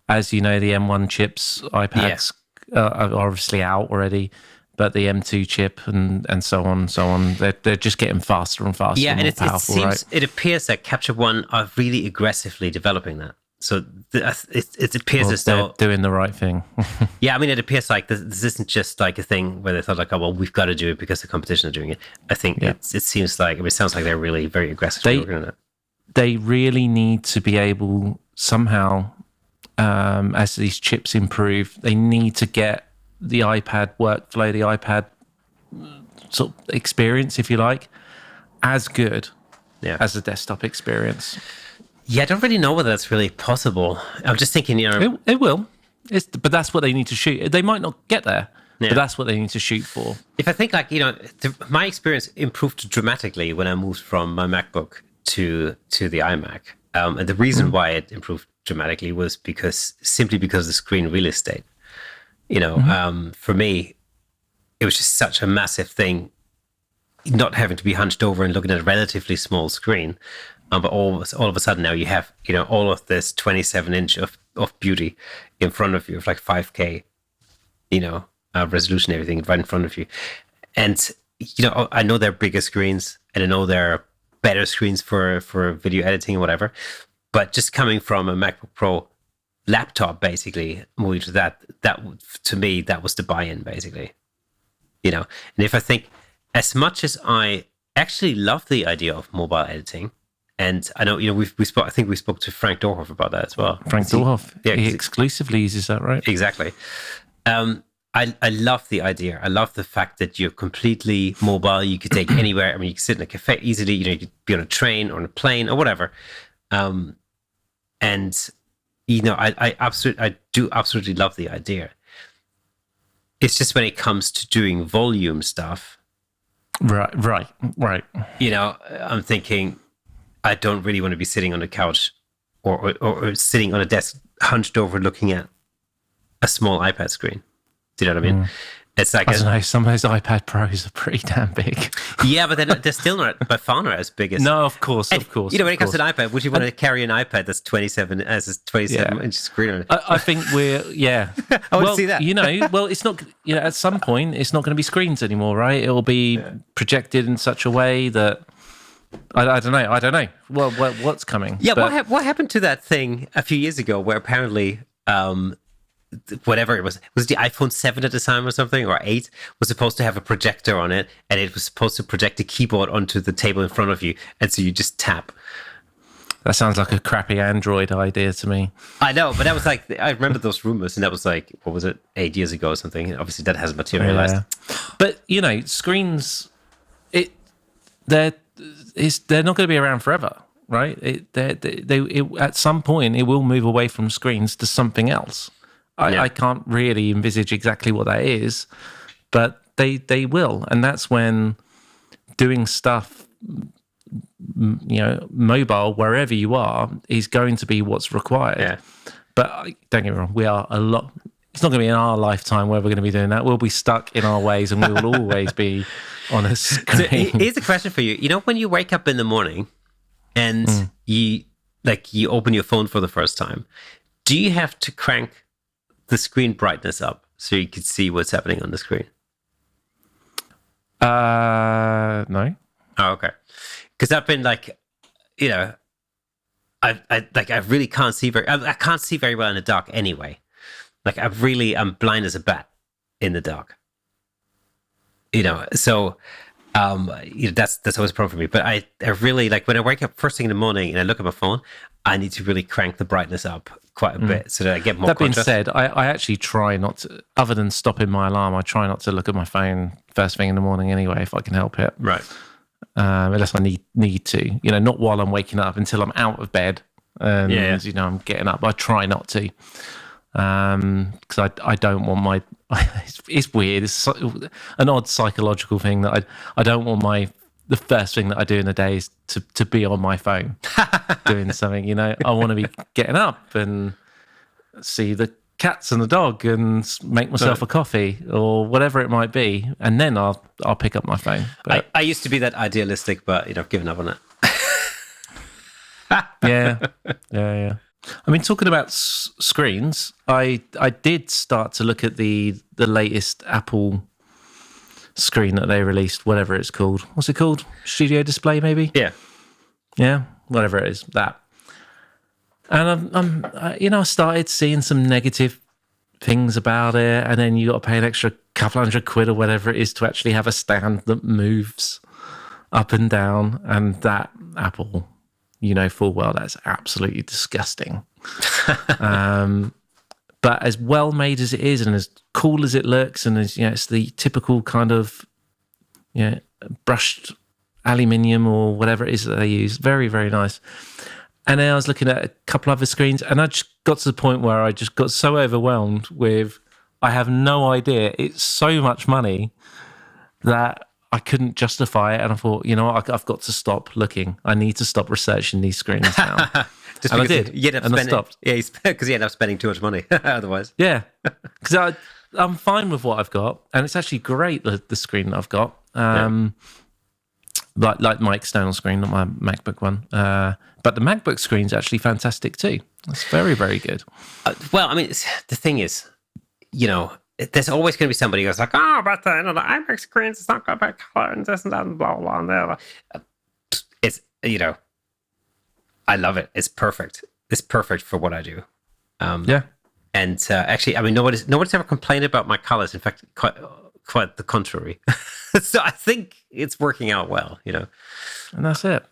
As you know, the M1 chips iPads are obviously out already, but the M2 chip and so on, they're just getting faster and faster. Yeah, and it powerful, seems right? It appears that Capture One are really aggressively developing that. So it appears as they're though doing the right thing. yeah, I mean, it appears like this isn't just like a thing where they thought like, oh well, we've got to do it because the competition are doing it. I think it seems like, I mean, it sounds like they're really very aggressively working on it. They really need to be able somehow, as these chips improve, they need to get the iPad workflow, the iPad sort of experience, if you like, as good as the desktop experience. Yeah, I don't really know whether that's really possible. I'm just thinking, it will. But that's what they need to shoot. They might not get there, but that's what they need to shoot for. If I think like, my experience improved dramatically when I moved from my MacBook to the iMac. And the reason why it improved dramatically was simply because of the screen real estate. For me, it was just such a massive thing, not having to be hunched over and looking at a relatively small screen. But all of a sudden now you have, all of this 27-inch of beauty in front of you, of like 5K, resolution, everything right in front of you. And, I know they're bigger screens and I know they're better screens for video editing and whatever. But just coming from a MacBook Pro laptop, basically, moving to that to me, that was the buy-in, basically. And if I think, as much as I actually love the idea of mobile editing, and I know, we spoke. I think we spoke to Frank Dorhoff about that as well. Frank Dorhoff, he exclusively uses that, right? Exactly. I love the idea. I love the fact that you're completely mobile. You could take anywhere. I mean, you can sit in a cafe easily. You could be on a train or on a plane or whatever. I do absolutely love the idea. It's just when it comes to doing volume stuff, right. I'm thinking, I don't really want to be sitting on a couch or sitting on a desk hunched over looking at a small iPad screen. Do you know what I mean? It's like, I don't know, some of those iPad Pros are pretty damn big. Yeah, but they're still not, by far not as big as... No, of course. When it comes to an iPad, would you want to carry an iPad that's 27-inch screen on it? I think we're, I want to see that. It's not, at some point, it's not going to be screens anymore, right? It'll be projected in such a way that... I don't know. Well, what's coming? Yeah, but what happened to that thing a few years ago where apparently... whatever it was the iPhone 7 at the time or something, or 8, was supposed to have a projector on it, and it was supposed to project a keyboard onto the table in front of you, and so you just tap. That sounds like a crappy Android idea to me. I know, but that was like, I remember those rumors, and that was like, what was it, 8 years ago or something? Obviously that hasn't materialized. Yeah. But, screens, they're not going to be around forever, right? At some point, it will move away from screens to something else. I can't really envisage exactly what that is, but they will. And that's when doing stuff, mobile, wherever you are, is going to be what's required. Yeah. But don't get me wrong, it's not going to be in our lifetime where we're going to be doing that. We'll be stuck in our ways and we will always be on a screen. So here's a question for you. When you wake up in the morning and you open your phone for the first time, do you have to crank the screen brightness up so you can see what's happening on the screen? No. Oh, okay. Because I've been I really can't see I can't see very well in the dark anyway. I'm blind as a bat in the dark. So that's always a problem for me. But I really, when I wake up first thing in the morning and I look at my phone, I need to really crank the brightness up quite a bit so that I get more contrast. That being said, I actually try not to, other than stopping my alarm, I try not to look at my phone first thing in the morning anyway, if I can help it. Right. Unless I need to, not while I'm waking up, until I'm out of bed and, I'm getting up. I try not to. Because I don't want my... It's weird. It's an odd psychological thing that I don't want the first thing that I do in the day is to be on my phone doing something. I want to be getting up and see the cats and the dog and make myself a coffee or whatever it might be, and then I'll pick up my phone. But I used to be that idealistic, but I've given up on it. Yeah. I mean, talking about screens, I did start to look at the latest Apple screen that they released, whatever it's called. What's it called? Studio Display, maybe? Yeah. Yeah, whatever it is, that. And I started seeing some negative things about it, and then you got to pay an extra couple £100 or whatever it is to actually have a stand that moves up and down, and that Apple, full well that's absolutely disgusting. But as well made as it is, and as cool as it looks, and as it's the typical kind of brushed aluminium or whatever it is that they use, very, very nice. And then I was looking at a couple other screens, and I just got to the point where I just got so overwhelmed with, I have no idea. It's so much money that I couldn't justify it. And I thought, I've got to stop looking. I need to stop researching these screens now. Just and because I did. You end up spending, I stopped. Yeah, because you end up spending too much money otherwise. Yeah, because I'm fine with what I've got, and it's actually great, the screen that I've got. Like my external screen, not my MacBook one. But the MacBook screen's actually fantastic too. It's very, very good. Well, I mean, the thing is, there's always going to be somebody who's like, oh, but the iMac screens, it's not got bad color and this and that and blah, blah, blah. It's, I love it. It's perfect. It's perfect for what I do. Yeah. And actually, I mean, nobody's ever complained about my colors. In fact, quite the contrary. So I think it's working out well, And that's it.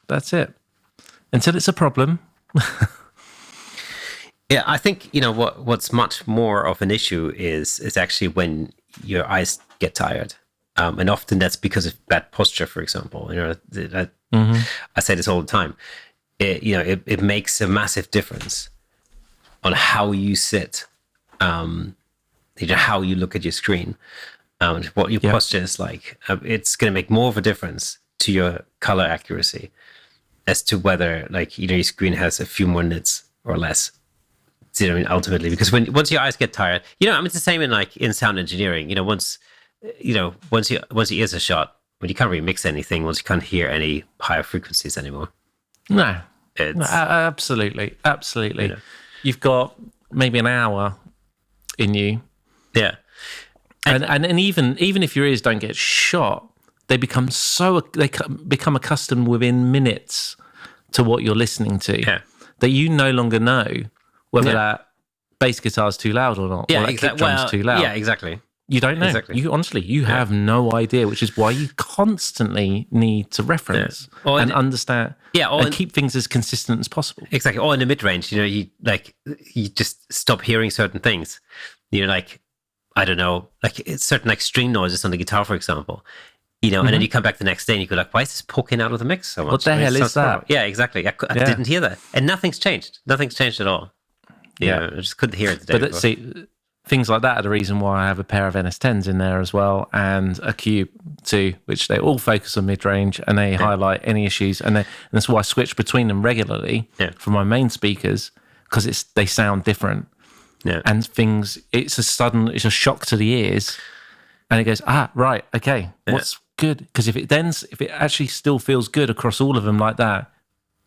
That's it. Until it's a problem. Yeah, I think what's much more of an issue is actually when your eyes get tired, and often that's because of bad posture, for example. I say this all the time. It makes a massive difference on how you sit, how you look at your screen, what your posture is like. It's going to make more of a difference to your color accuracy as to whether your screen has a few more nits or less. Ultimately, because once your eyes get tired, it's the same in sound engineering. Once your ears are shot, when you can't really mix anything, once you can't hear any higher frequencies anymore. No, absolutely. You've got maybe an hour in you. Yeah, and even if your ears don't get shot, they become accustomed within minutes to what you're listening to. Yeah. That you no longer know whether that bass guitar is too loud or not, or that kick drum's too loud. Yeah, exactly. You don't know. Exactly. You have no idea, which is why you constantly need to reference and understand and keep things as consistent as possible. Exactly. Or in the mid-range, you just stop hearing certain things. I don't know, it's certain string noises on the guitar, for example. And then you come back the next day and you go why is this poking out of the mix so much? What the hell is that? Yeah, exactly. I didn't hear that. And nothing's changed. Nothing's changed at all. I just couldn't hear it today. But see, things like that are the reason why I have a pair of NS10s in there as well, and a Cube too, which they all focus on mid-range and they highlight any issues. And that's why I switch between them regularly for my main speakers, because they sound different. Yeah. And it's a shock to the ears. And it goes, right, okay, what's good? Because if it actually still feels good across all of them like that,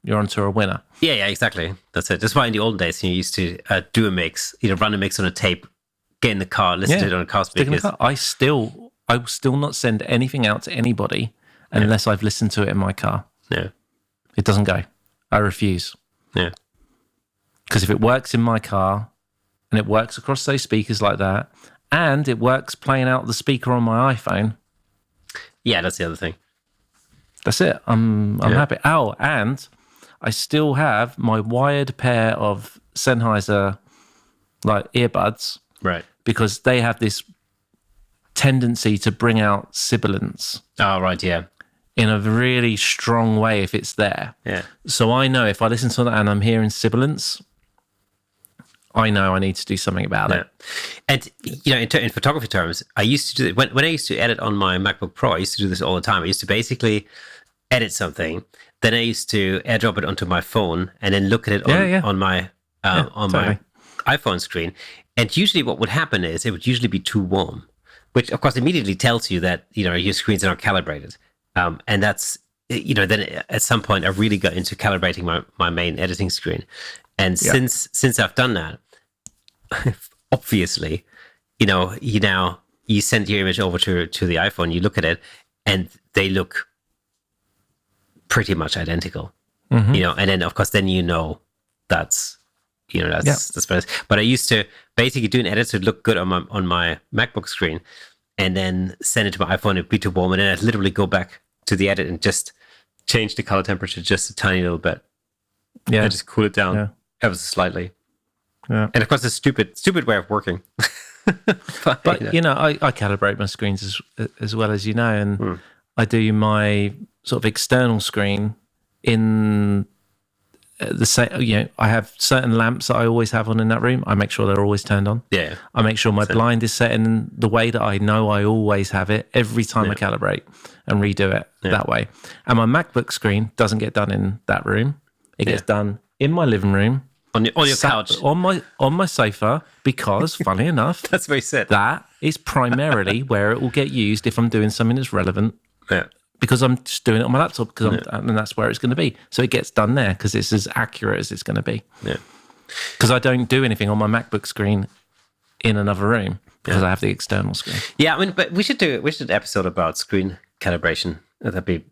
you're onto a winner. Yeah, exactly. That's it. That's why in the olden days you used to do a mix, run a mix on a tape, get in the car, listen to it on a car speakers. I will still not send anything out to anybody unless I've listened to it in my car. Yeah. It doesn't go. I refuse. Yeah. Because if it works in my car and it works across those speakers like that, and it works playing out the speaker on my iPhone. Yeah, that's the other thing. That's it. I'm happy. Oh, and I still have my wired pair of Sennheiser earbuds. Right. Because they have this tendency to bring out sibilance. Oh, right, yeah. In a really strong way if it's there. Yeah. So I know if I listen to that and I'm hearing sibilance, I know I need to do something about it. And, in photography terms, I used to do it. When I used to edit on my MacBook Pro, I used to do this all the time. I used to basically edit something. Then I used to airdrop it onto my phone and then look at it on my my iPhone screen. And usually what would happen is it would usually be too warm, which, of course, immediately tells you that, your screens are not calibrated. And that's, then at some point I really got into calibrating my main editing screen. And since I've done that, obviously, you send your image over to the iPhone, you look at it, and they look pretty much identical. And then of course, that's better. But I used to basically do an edit so it looked good on my MacBook screen, and then send it to my iPhone. It'd be too warm, and then I'd literally go back to the edit and just change the color temperature just a tiny little bit. Yeah, and just cool it down ever so slightly. Yeah, and of course, it's a stupid way of working. but I calibrate my screens as well as and I do my sort of external screen in the same. I have certain lamps that I always have on in that room. I make sure they're always turned on. Yeah, I make sure my blind is set in the way that I know I always have it every time I calibrate and redo it that way. And my MacBook screen doesn't get done in that room. It gets done in my living room. On your couch, on my sofa, because funny enough, that's very sad. That is primarily where it will get used if I'm doing something that's relevant. Yeah, because I'm just doing it on my laptop and that's where it's going to be. So it gets done there because it's as accurate as it's going to be. Yeah, because I don't do anything on my MacBook screen in another room because I have the external screen. Yeah, I mean, but we should an episode about screen calibration. That'd be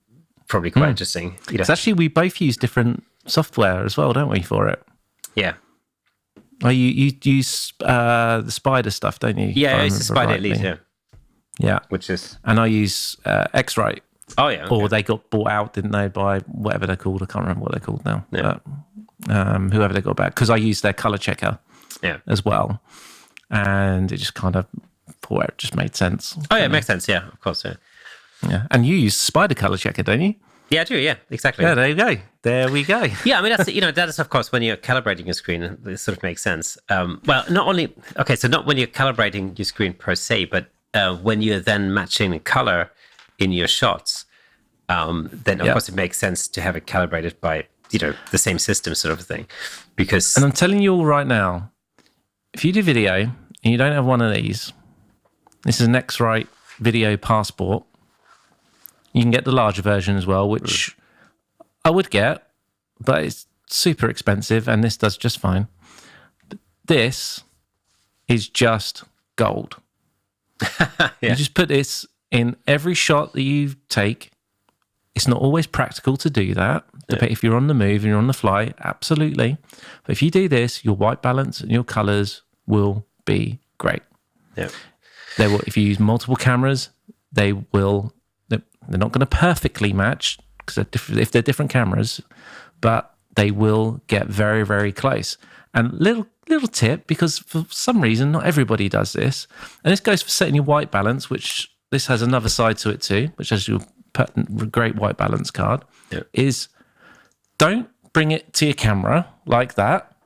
probably quite interesting. It's actually, we both use different software as well, don't we, for it? Yeah. Oh, you use the Spider stuff, don't you? Yeah, it's the Spider Elite, Yeah. Which is... And I use X-Rite. Oh, yeah. Okay. Or they got bought out, didn't they, by whatever they're called. I can't remember what they're called now. Yeah. Whoever they got back. Because I use their color checker as well. And it just kind of, for it just made sense. Oh, yeah, it makes sense. Yeah, of course, Yeah. And you use Spider color checker, don't you? Yeah, I do. Yeah, exactly. Yeah, there you go. There we go. Yeah, I mean, that's that is, of course, when you're calibrating your screen, it sort of makes sense. Well, not when you're calibrating your screen per se, but when you're then matching the color in your shots, then of course it makes sense to have it calibrated by the same system, sort of thing. Because, and I'm telling you all right now, if you do video and you don't have one of these, this is an X-Rite Video Passport. You can get the larger version as well, which I would get, but it's super expensive, and this does just fine. But this is just gold. You just put this in every shot that you take. It's not always practical to do that. If you're on the move and you're on the fly, absolutely. But if you do this, your white balance and your colors will be great. Yeah. If you use multiple cameras, they're not going to perfectly match because if they're different cameras, but they will get very, very close. And little tip, because for some reason not everybody does this, and this goes for setting your white balance, which this has another side to it too, which has your great white balance card, is don't bring it to your camera like that.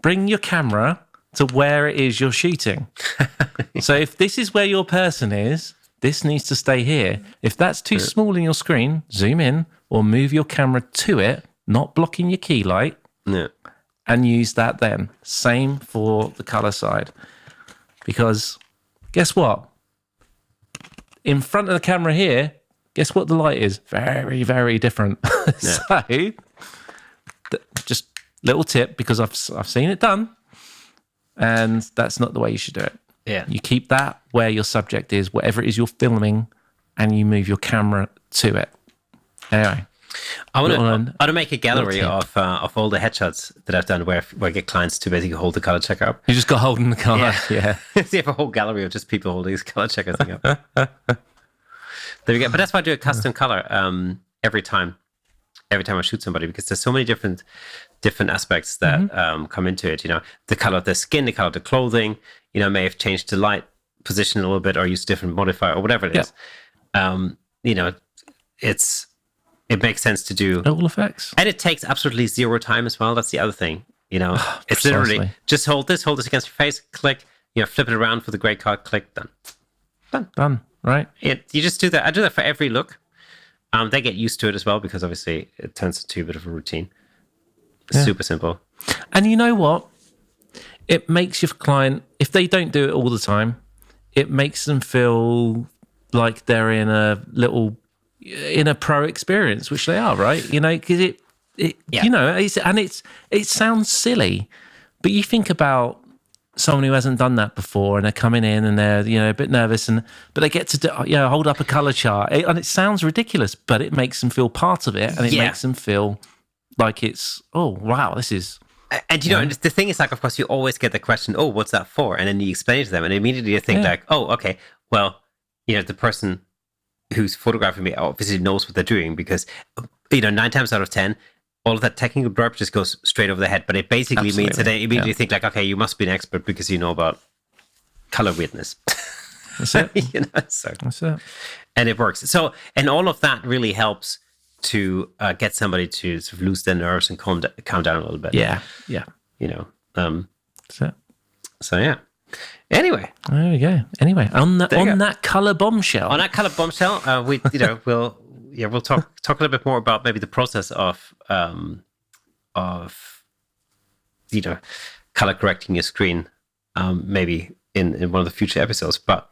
Bring your camera to where it is you're shooting. So if this is where your person is, this needs to stay here. If that's too small in your screen, zoom in or move your camera to it, not blocking your key light, and use that then. Same for the color side. Because guess what? In front of the camera here, guess what the light is? Very, very different. So, just little tip, because I've seen it done, and that's not the way you should do it. Yeah. You keep that where your subject is, whatever it is you're filming, and you move your camera to it. Anyway, I want to make a gallery of all the headshots that I've done where I get clients to basically hold the color checker up. You just got holding the color. Yeah. So you have a whole gallery of just people holding this color checker thing up. There we go. But that's why I do a custom color every time I shoot somebody, because there's so many different aspects that come into it. The color of the skin, the color of the clothing. May have changed the light position a little bit or used a different modifier or whatever it is. It makes sense to do all effects, and it takes absolutely zero time as well. That's the other thing. It's literally just hold this against your face, click. Flip it around for the gray card, click, done. Right? You just do that. I do that for every look. They get used to it as well, because obviously it turns into a bit of a routine. It's super simple. And you know what? It makes your client, if they don't do it all the time, it makes them feel like they're in a pro experience, which they are, right? Because it sounds silly, but you think about someone who hasn't done that before, and they're coming in and they're a bit nervous, but they get to hold up a color chart, and it sounds ridiculous, but it makes them feel part of it, and it makes them feel like it's, oh, wow, this is... And you know, the thing is, like, of course, you always get the question, "Oh, what's that for?" And then you explain it to them, and immediately you think, like, "Oh, okay, well, you know, the person who's photographing me obviously knows what they're doing because, you know, 9 times out of 10, all of that technical blurb just goes straight over the head. But it basically means that they immediately think, like, okay, you must be an expert because you know about color weirdness." That's it. You know, so that's it. And it works. So, and all of that really helps to get somebody to sort of lose their nerves and calm down a little bit. Yeah. You know. That's it. So yeah. Anyway, there we go. Anyway, on that color bombshell. On that color bombshell, we'll talk a little bit more about maybe the process of you know, color correcting your screen, maybe in one of the future episodes. But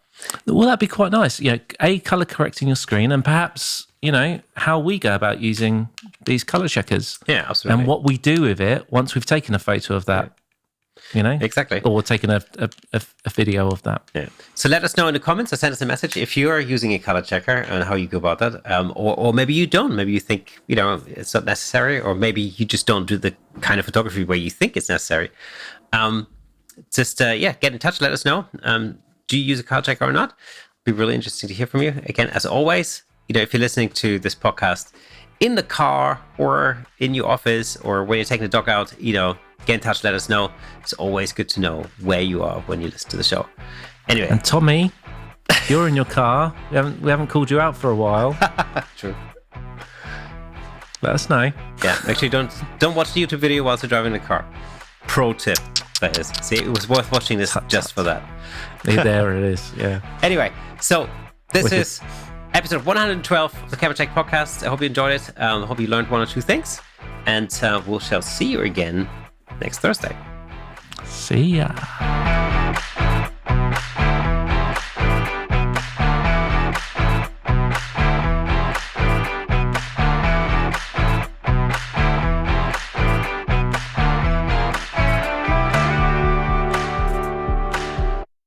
well, that'd be quite nice. You know, color correcting your screen, and perhaps, you know, how we go about using these color checkers. Yeah, absolutely. And what we do with it once we've taken a photo of that. You know, exactly, or taking a video of that. Yeah. So let us know in the comments or send us a message if you are using a color checker and how you go about that, or maybe you don't. Maybe you think, you know, it's not necessary, or maybe you just don't do the kind of photography where you think it's necessary. Just get in touch. Let us know. Do you use a color checker or not? It'd be really interesting to hear from you. Again, as always, you know, if you're listening to this podcast in the car or in your office or when you're taking the dog out, you know, get in touch, let us know. It's always good to know where you are when you listen to the show. Anyway. And Tommy, you're in your car. We haven't called you out for a while. True. Let us know. Yeah, actually don't watch the YouTube video whilst you're driving the car. Pro tip, that is. See, it was worth watching this just for that. There it is, yeah. Anyway, so this is episode 112 of the Camera Tech Podcast. I hope you enjoyed it. I hope you learned one or two things. And we shall see you again next Thursday. See ya.